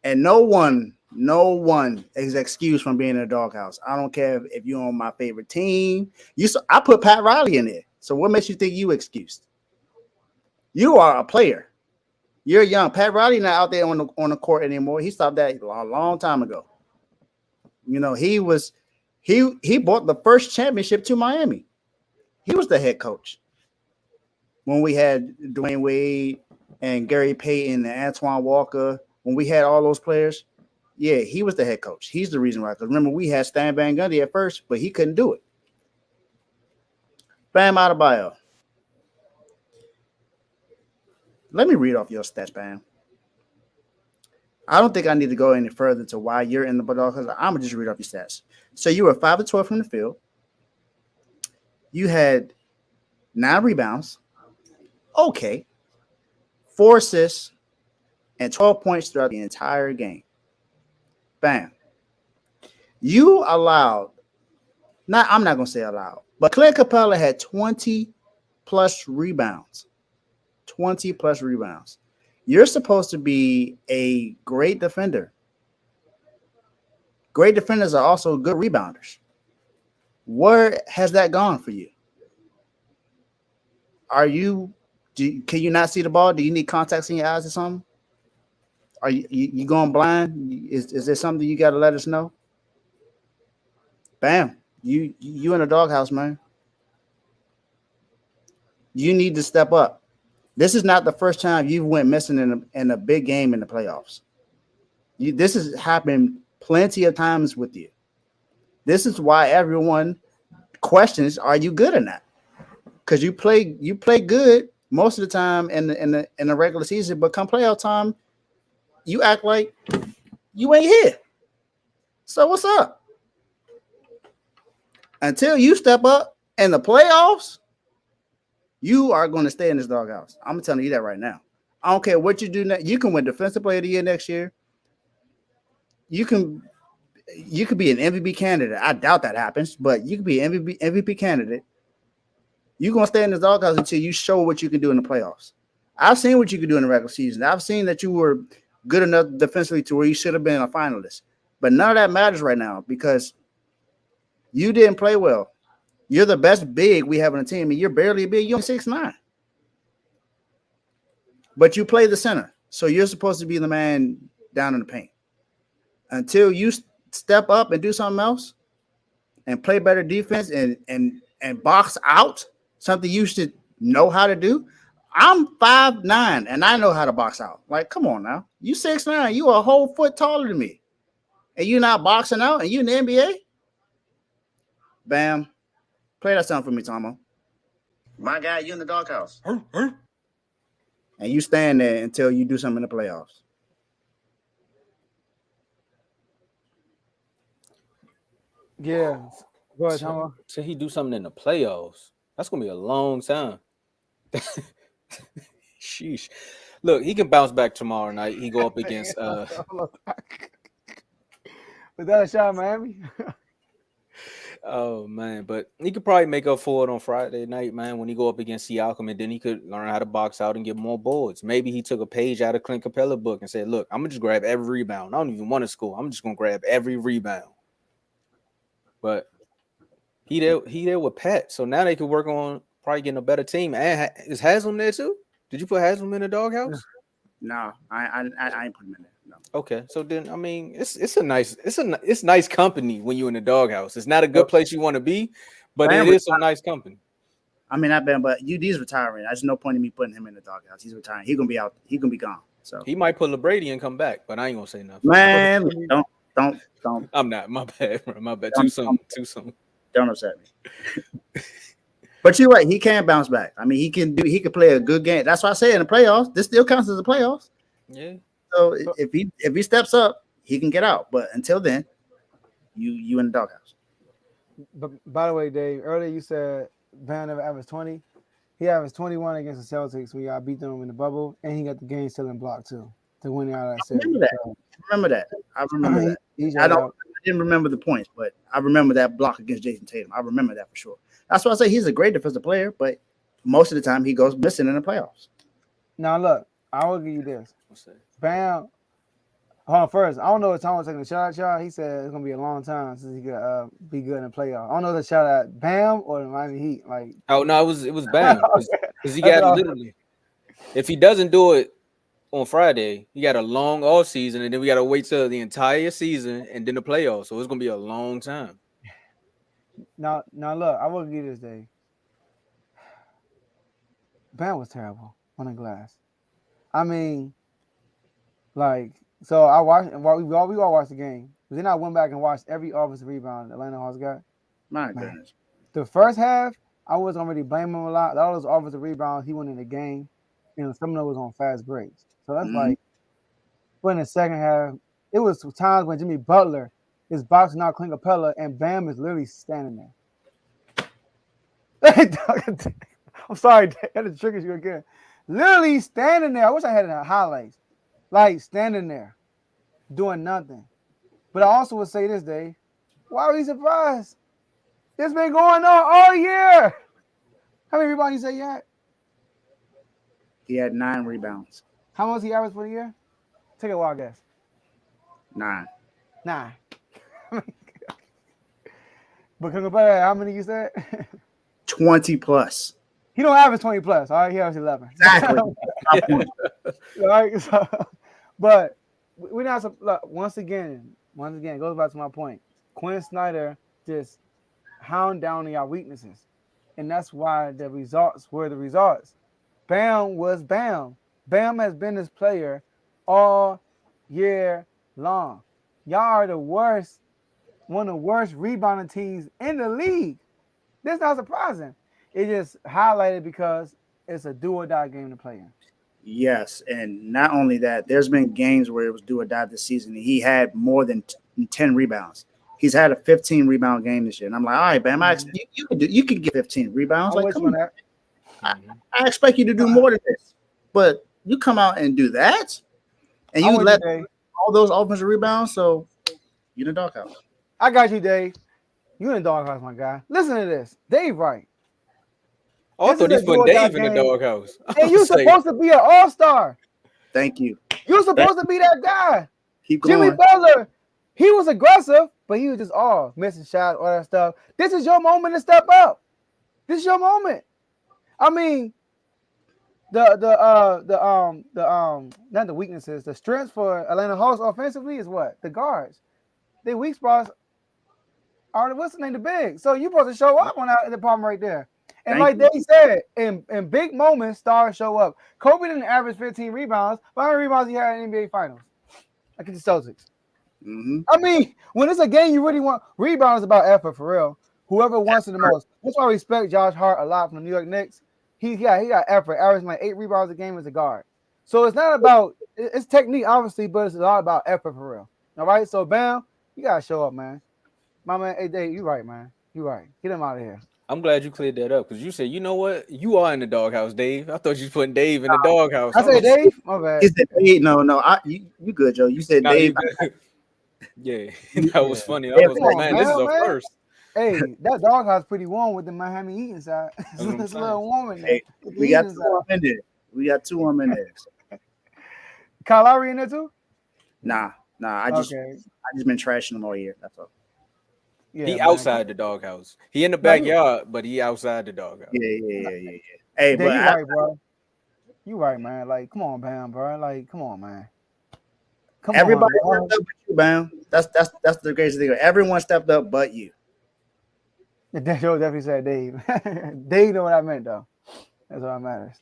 And no one is excused from being in a Doghouse. I don't care if you're on my favorite team. I put Pat Riley in there. So what makes you think you excused? You are a player. You're young. Pat Riley not out there on the court anymore. He stopped that a long time ago. You know, he brought the first championship to Miami. He was the head coach when we had Dwayne Wade and Gary Payton and Antoine Walker. When we had all those players, yeah, he was the head coach. He's the reason why. Because remember, we had Stan Van Gundy at first, but he couldn't do it. Bam Adebayo. Let me read off your stats, Bam. I don't think I need to go any further to why you're in the Doghouse because I'm going to just read off your stats. So you were 5 of 12 from the field. You had 9 rebounds. Okay. 4 assists and 12 points throughout the entire game. Bam. You allowed, I'm not going to say allowed, but Clint Capella had 20 plus rebounds. 20 plus rebounds. You're supposed to be a great defender. Great defenders are also good rebounders. Where has that gone for you? Can you not see the ball? Do you need contacts in your eyes or something? Are you going blind? Is there something you got to let us know? Bam. You in the doghouse, man. You need to step up. This is not the first time you went missing in a big game in the playoffs. This has happened plenty of times with you. This is why everyone questions: Are you good or not? Because you play good most of the time in the regular season, but come playoff time, you act like you ain't here. So what's up? Until you step up in the playoffs, you are going to stay in this doghouse. I'm telling you that right now. I don't care what you do next. You can win Defensive Player of the Year next year. You could be an MVP candidate. I doubt that happens, but you could be an MVP candidate. You're going to stay in this doghouse until you show what you can do in the playoffs. I've seen what you can do in the regular season. I've seen that you were good enough defensively to where you should have been a finalist. But none of that matters right now because you didn't play well. You're the best big we have on the team, and you're barely a big. You're 6'9". But you play the center, so you're supposed to be the man down in the paint. Until you step up and do something else and play better defense and box out, something you should know how to do. I'm 5'9", and I know how to box out. Like, come on now. You 6'9", you a whole foot taller than me. And you're not boxing out, and you in the NBA? Bam. Play that song for me, Tomo. My guy, you in the doghouse. And you stand there until you do something in the playoffs. Yeah. Go ahead, Tomo. So he do something in the playoffs. That's gonna be a long time. Sheesh. Look, he can bounce back tomorrow night. He go up against Was that a shot at Miami? oh man, but he could probably make up for it on Friday night, man, when he go up against Siakam, and then he could learn how to box out and get more boards. Maybe he took a page out of Clint Capella's book and said, look, I'm gonna just grab every rebound. I don't even want to score. I'm just gonna grab every rebound. But he there with Pat, so now they could work on probably getting a better team. And is Haslam there too? Did you put Haslam in the doghouse? No, I ain't putting him in there. No. Okay, so then I mean it's nice company when you're in the doghouse. It's not a good place you want to be, but it is some nice company. I mean, not bad, but UD's retiring. There's no point in me putting him in the doghouse. He's retiring. He's gonna be out. He's gonna be gone. So he might pull a Brady and come back, but I ain't gonna say nothing. Man, don't. I'm not. My bad, bro. My bad. Too soon. Don't upset me. But you're right. He can bounce back. I mean, he can play a good game. That's why I say in the playoffs, this still counts as the playoffs. Yeah. So if he steps up, he can get out. But until then, you in the doghouse. But by the way, Dave, earlier you said Van never averaged 20. He averaged 21 against the Celtics. We got beat them in the bubble, and he got the game stealing block too to win out of that series. I remember that. I didn't remember the points, but I remember that block against Jason Tatum. I remember that for sure. That's why I say he's a great defensive player, but most of the time he goes missing in the playoffs. Now look, I will give you this. Bam. Hold on, first, I don't know if Tom was taking a shot at y'all. He said it's gonna be a long time since he could be good in the playoffs. I don't know if the shot at Bam or the Miami Heat. Like, oh no, it was Bam because he got literally. If he doesn't do it on Friday, he got a long off season, and then we got to wait till the entire season and then the playoffs. So it's gonna be a long time. Now look, I will give you this, Dave. Bam was terrible on the glass. I mean, like, so I watched, and we all watched the game. But then I went back and watched every offensive rebound Atlanta Hawks got. My goodness. The first half, I wasn't already blaming him a lot. All those offensive rebounds, he went in the game. Some of them was on fast breaks. So that's like, but in the second half, it was times when Jimmy Butler is boxing out Clint Capella, and Bam is literally standing there. I'm sorry, Dad, that triggers you again. Literally standing there. I wish I had it in highlights. Like, standing there, doing nothing. But I also would say this, Dave. Why are we surprised? It's been going on all year. How many rebounds you say you had? He had 9 rebounds. How much he averaged for the year? Take a wild guess. 9. But how many you said? 20 plus. He don't average 20 plus. All right, he averages 11. Exactly. All right, so, but we're not. Look, once again, it goes back to my point. Quinn Snyder just hound down on y'all weaknesses. And that's why the results were the results. Bam was Bam. Bam has been this player all year long. Y'all are the worst, one of the worst rebounding teams in the league. That's not surprising. It just highlighted because it's a do or die game to play in. Yes, and not only that, there's been games where it was do or die this season. And he had more than 10 rebounds. He's had a 15 rebound game this year, and I'm like, all right, Bam, you can get 15 rebounds. I'm Like, with come you on on. that. I expect you to do more than this, but you come out and do that, and I'm you with let Dave. all those offensive rebounds. So you're in the doghouse. I got you, Dave. You in the doghouse, my guy. Listen to this. Dave right. Oh, I This thought is he's a putting do or die Dave in the game. doghouse. And you're supposed to be an all-star. Thank you. You're supposed to be that guy. Keep Jimmy going. Butler, he was aggressive, but he was just all missing shots, all that stuff. This is your moment to step up. This is your moment. I mean, not the weaknesses, the strengths for Atlanta Hawks offensively is what? The guards. Their weak spots are what's the name? The big. So you're supposed to show up on that department right there. And Thank like they said, in big moments, stars show up. Kobe didn't average 15 rebounds, but how many rebounds he had in the NBA Finals? Like the Celtics. Mm-hmm. I mean, when it's a game you really want, rebounds about effort for real. Whoever wants it the most. That's why I respect Josh Hart a lot from the New York Knicks. He got effort, averaging like 8 rebounds a game as a guard. So it's not about it's technique, obviously, but it's a lot about effort for real. All right, so Bam, you gotta show up, man. My man, hey Dave, you right, man. You right. Get him out of here. I'm glad you cleared that up because you said, you know what? You are in the doghouse, Dave. I thought you was putting Dave in the doghouse. I say Dave. My bad. He said, Dave, no, you good, Joe. You said Nah, Dave. Yeah, that was funny. I Yeah, was come like, on, man, this is a man. first. Hey, that doghouse pretty warm with the Miami Heat inside. what I'm It's a saying. little warm in there. Hey, we got 2 of them in there. We got 2 of them in there. Kyle Lowry in there too? Nah. I just been trashing them all year. That's all. Yeah, He man. outside the doghouse. He in the backyard, but he outside the doghouse. Yeah. Hey, Dave, but you right, bro. You right, man. Like, come on, Bam, bro. Like, come on, man. Come everybody on, stepped up but you, Bam. That's the greatest thing. Everyone stepped up but you. That Joe definitely said Dave. Dave know what I meant though. That's what matters.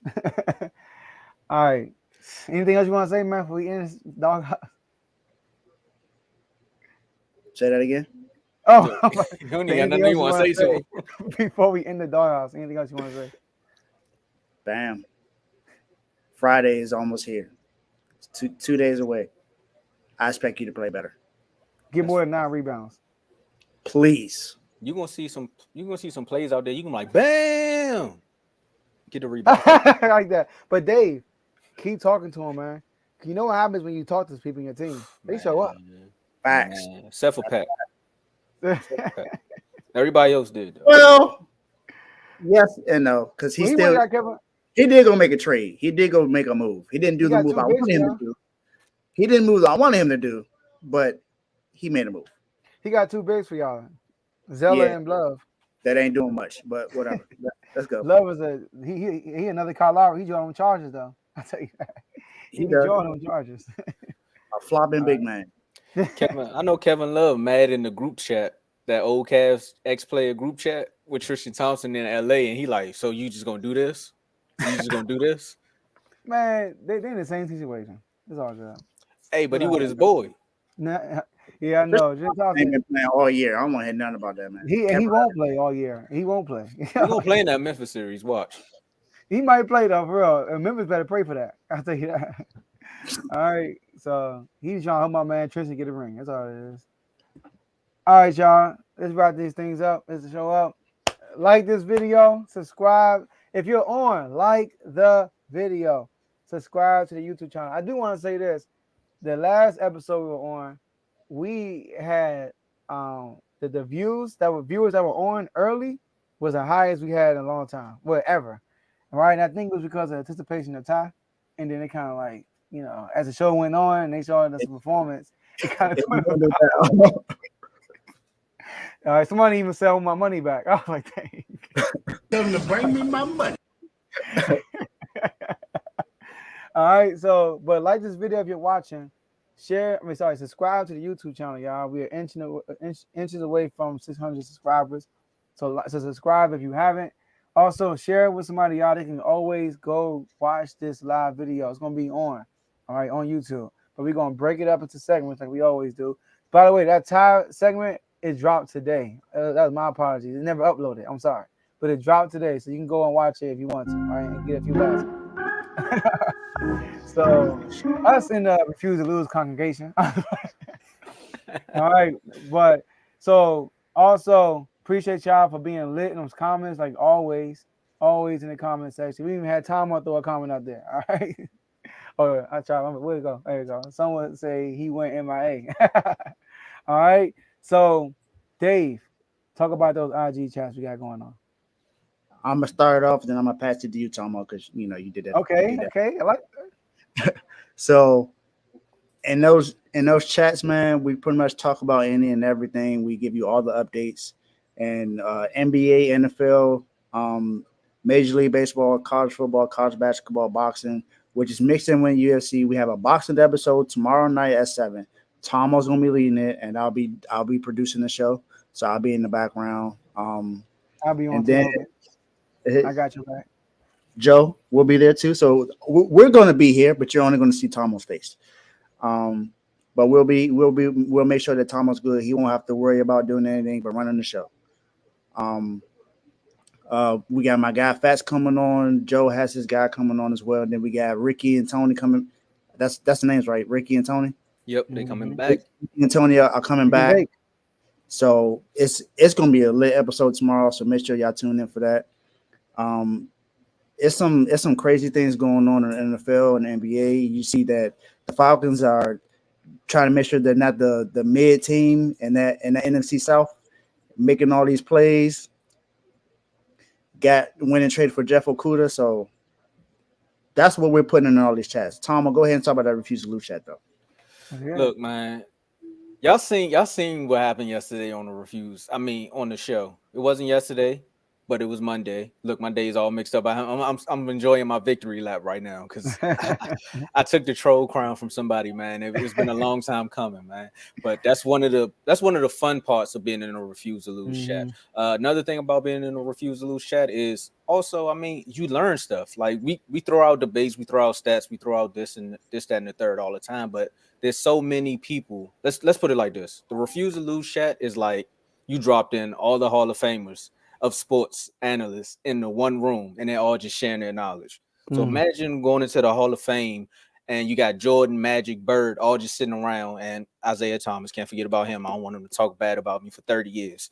All right. Anything else you want to say, man? Before we end this doghouse? Say that again. Oh, You don't even got nothing you want to say to him. before we end the doghouse? Anything else you want to say? Bam. Friday is almost here. It's 2 days away. I expect you to play better. Get more than 9 rebounds. Please. You're gonna see some plays out there. You can like bam, get a rebound. Like that. But Dave, keep talking to him, man. You know what happens when you talk to people in your team? They show up. Facts. Except for Pat. Everybody else did. Though. Well, yes and no, because he Well, still got Kevin. he did go make a trade. He did go make a move. He didn't do He the got move 2 I wanted bigs, him to do. He didn't move I wanted him to do, but he made a move. He got 2 bigs for y'all. Zella and Love. That ain't doing much, but whatever. Let's go. Love is he another Kyle Lowry. He drawing on charges though. I tell you that. He be drawing on charges. A flopping big man. Kevin, I know Kevin Love mad in the group chat, that old Cavs ex-player group chat with Tristan Thompson in LA, and he like, so you just gonna do this? You just gonna do this? Man, they in the same situation. It's all good. Hey, but he with his boy. Nah, yeah, I know. Tristan Ain't Thompson, been playing all year. I don't want to hear nothing about that, man. he won't play all year. He won't play. He gonna play in that Memphis series. Watch. He might play though, for real. And Memphis better pray for that. I'll tell you that. All right. So he's trying to help my man Tristan get a ring. That's all it is. All right, y'all. Let's wrap these things up. Let's show up. Like this video. Subscribe. If you're on, like the video. Subscribe to the YouTube channel. I do want to say this. The last episode we were on, we had the viewers that were on early was the highest we had in a long time. Whatever. Right. And I think it was because of anticipation of Ty. And then it kind of like, you know, as the show went on and they showed us the performance, it kind of all right, somebody even sell my money back. I was like, dang. Tell them to bring me my money. All right, so but like this video if you're watching, subscribe to the YouTube channel, y'all. We are inches away from 600 subscribers. So subscribe if you haven't. Also, share it with somebody, y'all. They can always go watch this live video. It's gonna be on YouTube. But we're gonna break it up into segments like we always do. By the way, that tie segment is dropped today. That was my apologies. It never uploaded. I'm sorry, but it dropped today, so you can go and watch it if you want to. All right, and get a few laughs. So us in the Refuse to Lose congregation. All right, but so also appreciate y'all for being lit in those comments, like always in the comment section. We even had Tomo throw a comment out there. All right. Oh, I tried. Where you go? There you go. Someone say he went MIA. All right. So, Dave, talk about those IG chats we got going on. I'm gonna start off, then I'm gonna pass it to you, Tomo, because you did that. Okay. I like that. So, in those chats, man, we pretty much talk about any and everything. We give you all the updates, and NBA, NFL, Major League Baseball, college football, college basketball, boxing, which is mixed in with UFC. We have a boxing episode tomorrow night at 7. Tomo's gonna be leading it, and I'll be producing the show, so I'll be in the background. I'll be on. And then I got you back. Joe will be there too. So we're going to be here, but you're only going to see Tomo's face. But we'll make sure that Tomo's good. He won't have to worry about doing anything but running the show. We got my guy Fats coming on. Joe has his guy coming on as well. And then we got Ricky and Tony coming. That's the names, right? Ricky and Tony. Yep, they coming back. Ricky and Tony are coming back. So it's going to be a lit episode tomorrow. So make sure y'all tune in for that. It's some crazy things going on in the NFL and the NBA. You see that the Falcons are trying to make sure they're not the mid team in the NFC South, making all these plays. Got winning trade for Jeff Okuda, so that's what we're putting in all these chats. Tom, I'll go ahead and talk about that Refuse to Lose chat though. Okay. Look, man, y'all seen what happened yesterday on on the show. It wasn't yesterday, but it was Monday. Look, my day is all mixed up. I'm enjoying my victory lap right now because I took the troll crown from somebody, man. It's been a long time coming, man. But that's one of the fun parts of being in a Refuse to Lose chat. Another thing about being in a Refuse to Lose chat is also, you learn stuff. Like we throw out debates, we throw out stats, we throw out this, that, and the third all the time. But there's so many people. Let's put it like this: the Refuse to Lose chat is like you dropped in all the Hall of Famers of sports analysts in the one room, and they're all just sharing their knowledge. So imagine going into the Hall of Fame and you got Jordan, Magic, Bird, all just sitting around, and Isaiah Thomas. Can't forget about him. I don't want him to talk bad about me for 30 years.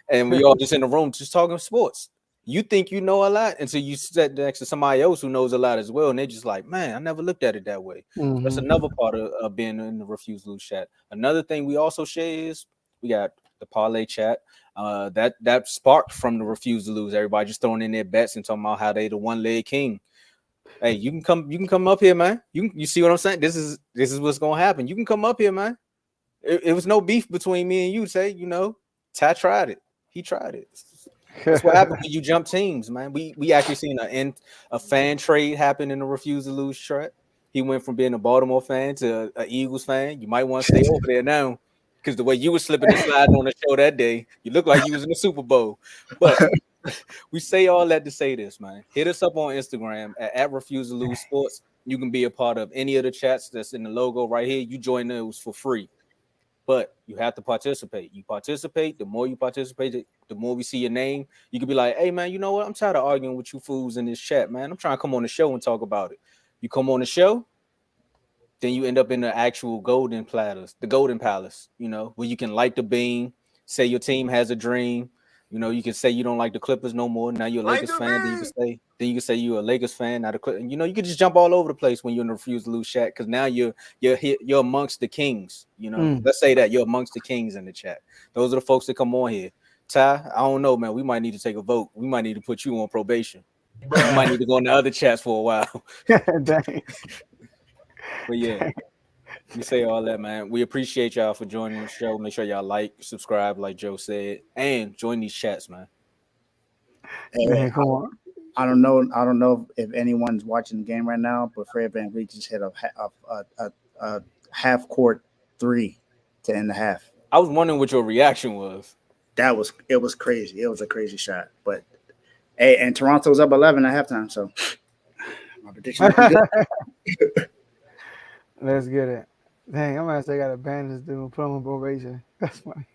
And we all just in the room just talking sports. You think you know a lot until you sit next to somebody else who knows a lot as well, and they're just like, man, I never looked at it that way. That's another part of being in the Refuse to Lose chat. Another thing we also share is we got the parlay chat. That sparked from the Refuse to Lose. Everybody just throwing in their bets and talking about how they the one-leg king. Hey, you can come up here, man. You see what I'm saying? This is what's gonna happen. You can come up here, man. It was no beef between me and you. Say, Ty tried it. He tried it. That's what happened when you jump teams, man. We actually seen a fan trade happen in the Refuse to Lose chat. He went from being a Baltimore fan to an Eagles fan. You might want to stay over there now. Because the way you were slipping and sliding on the show that day, you look like you was in the Super Bowl. But we say all that to say this, man. Hit us up on Instagram at Refuse to Lose Sports. You can be a part of any of the chats that's in the logo right here. You join those for free. But you have to participate. You participate. The more you participate, the more we see your name. You can be like, hey, man, you know what? I'm tired of arguing with you fools in this chat, man. I'm trying to come on the show and talk about it. You come on the show, then you end up in the actual golden platters, the golden palace, where you can light the beam, say your team has a dream. You can say you don't like the Clippers no more. Now you're a Lakers fan. Then you can say you're a Lakers fan. Now the Clippers, you can just jump all over the place when you're in the Refuse to Lose chat because now you're amongst the kings. Let's say that you're amongst the kings in the chat. Those are the folks that come on here. Ty, I don't know, man. We might need to take a vote. We might need to put you on probation. You might need to go in the other chats for a while. Dang. But yeah, we say all that, man. We appreciate y'all for joining the show. Make sure y'all like, subscribe, like Joe said, and join these chats, man. Hey, I don't know if anyone's watching the game right now, but Fred VanVleet just hit a half court 3 to end the half. I was wondering what your reaction was. It was crazy. It was a crazy shot. But hey, and Toronto was up 11 at halftime, so my prediction looking good. Let's get it. Dang, I'm gonna say I got to ban this dude, put him on probation. That's funny.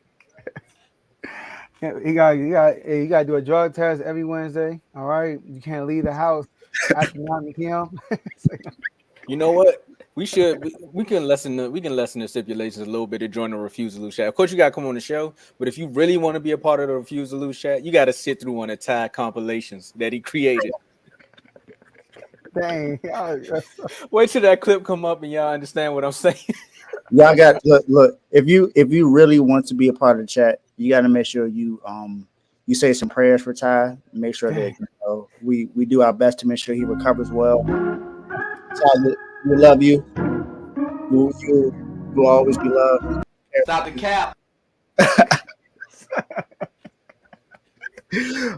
You got to do a drug test every Wednesday. All right, you can't leave the house after 9 p.m. You know what? We can lessen the stipulations a little bit to join the Refuse to Lose chat. Of course, you got to come on the show, but if you really want to be a part of the Refuse to Lose chat, you got to sit through one of Ty compilations that he created. Dang. Wait till that clip come up and y'all understand what I'm saying. Y'all got look. If you really want to be a part of the chat, you got to make sure you say some prayers for Ty. Make sure that we do our best to make sure he recovers well. Ty, we love you. You will always be loved. Stop the cap.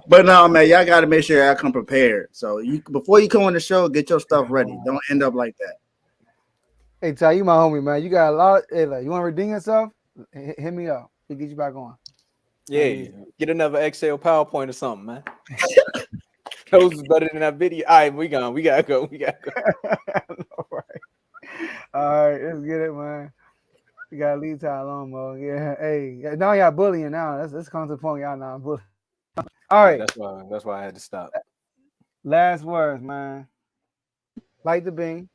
But no, man, y'all got to make sure y'all come prepared. So before you come on the show, get your stuff ready. Don't end up like that. Hey, Ty, you my homie, man. You got a lot. Hey, like, you want to redeem yourself? Hit me up. We'll get you back on. Yeah, get another Excel PowerPoint or something, man. Those is better than that video. All right, we gotta go. All right, let's get it, man. You gotta leave Ty alone, bro. Yeah, hey, now y'all bullying now. Let's come to the point, y'all now bullying. All right, that's why I had to stop. Last words, man. Like the bean.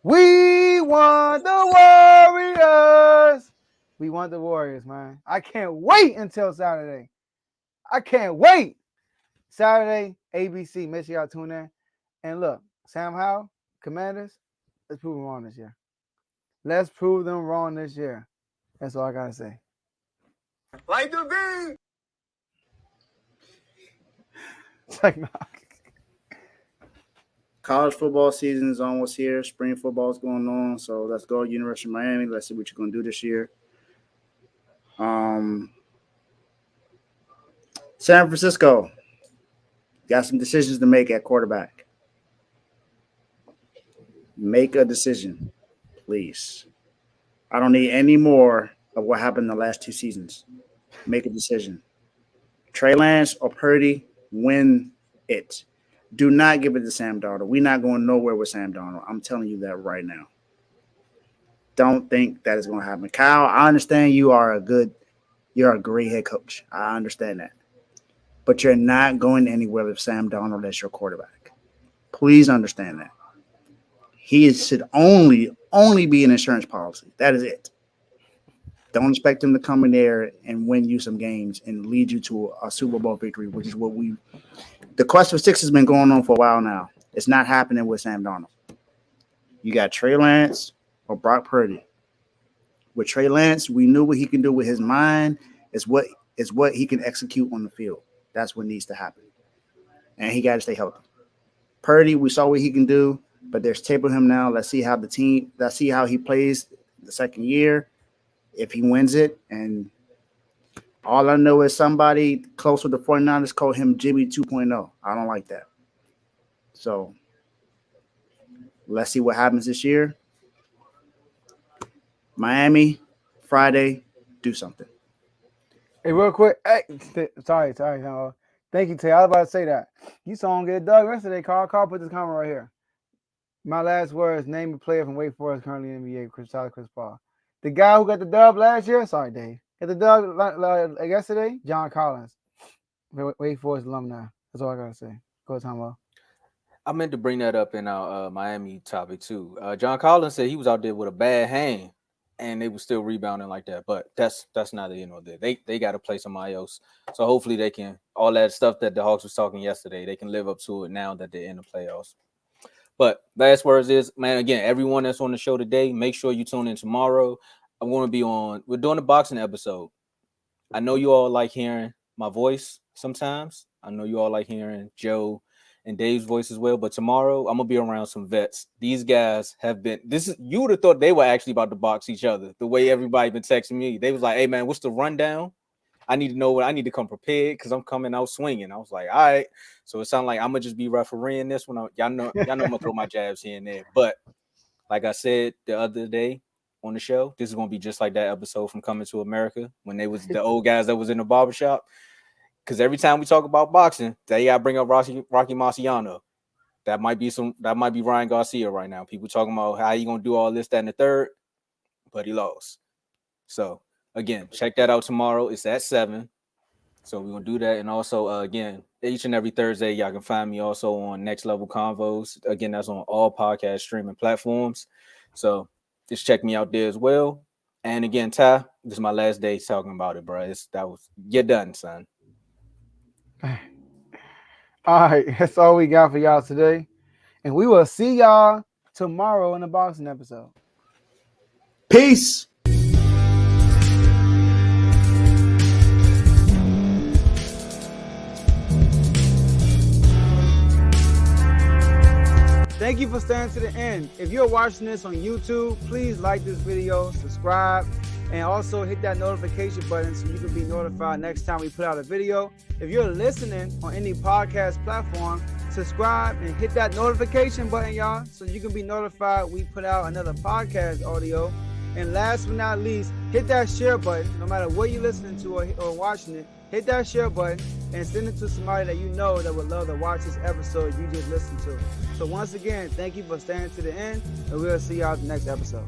We want the Warriors. We want the Warriors, man. I can't wait until Saturday. I can't wait. Saturday, ABC. Make sure y'all tune in. And look, Sam Howell, Commanders, let's prove them wrong this year. Let's prove them wrong this year. That's all I got to say. Like the bean. It's like, nah. College football season is almost here. Spring football is going on. So let's go University of Miami. Let's see what you're going to do this year. San Francisco got some decisions to make at quarterback. Make a decision, please. I don't need any more of what happened in the last 2 seasons. Make a decision. Trey Lance or Purdy, win it. Do not give it to Sam Darnold. We're not going nowhere with Sam Darnold. I'm telling you that right now. Don't think that is going to happen. Kyle, I understand you're a great head coach. I understand that. But you're not going anywhere with Sam Darnold as your quarterback. Please understand that. He should only be an insurance policy. That is it. Don't expect him to come in there and win you some games and lead you to a Super Bowl victory, which is what the quest for 6 has been going on for a while now. It's not happening with Sam Darnold. You got Trey Lance or Brock Purdy. With Trey Lance, we knew what he can do with his mind. Is what he can execute on the field. That's what needs to happen. And he got to stay healthy. Purdy, we saw what he can do, but there's tape of him now. Let's see how he plays the second year. If he wins it, and all I know is somebody close with the 49ers called him Jimmy 2.0. I don't like that. So let's see what happens this year. Miami, Friday, do something. Hey, real quick. Hey, sorry. Thank you, Tay. I was about to say that. You saw him get dug yesterday, Carl. Carl, put this comment right here. My last words, name a player from Wake Forest currently in the NBA, Chris Paul. The guy who got the dub last year, sorry, Dave, got the dub yesterday, John Collins, Wake Forest alumni. That's all I got to say. Go, Tomo. I meant to bring that up in our Miami topic too. John Collins said he was out there with a bad hand, and they were still rebounding like that. But that's not the end of it. They got to play somebody else. So hopefully they can, all that stuff that the Hawks was talking yesterday, they can live up to it now that they're in the playoffs. But last words is, man, again, everyone that's on the show today, make sure you tune in tomorrow. I'm going to be we're doing a boxing episode. I know you all like hearing my voice sometimes. I know you all like hearing Joe and Dave's voice as well. But tomorrow, I'm going to be around some vets. These guys have been, you would have thought they were actually about to box each other. The way everybody been texting me. They was like, hey, man, what's the rundown? I need to know what I need to come prepared because I'm coming out swinging. I was like, all right. So it sounds like I'm going to just be refereeing this one. Y'all know I'm going to throw my jabs here and there. But like I said the other day on the show, this is gonna be just like that episode from Coming to America when they was the old guys that was in the barbershop. Because every time we talk about boxing, they gotta bring up Rocky Marciano. That might be Ryan Garcia right now. People talking about how he gonna do all this, that, and the third, but he lost. So again, check that out tomorrow. It's at 7. So we're gonna do that. And also again, each and every Thursday, y'all can find me also on Next Level Convos. Again, that's on all podcast streaming platforms. So just check me out there as well. And again, Ty, this is my last day talking about it, bro. You're done, son. All right, that's all we got for y'all today. And we will see y'all tomorrow in the boxing episode. Peace. Thank you for staying to the end. If you're watching this on YouTube, please like this video, subscribe, and also hit that notification button so you can be notified next time we put out a video. If you're listening on any podcast platform, subscribe and hit that notification button, y'all, so you can be notified we put out another podcast audio. And last but not least, hit that share button. No matter what you're listening to or watching it, hit that share button and send it to somebody that you know that would love to watch this episode you just listened to. So once again, thank you for staying to the end, and we'll see y'all at the next episode.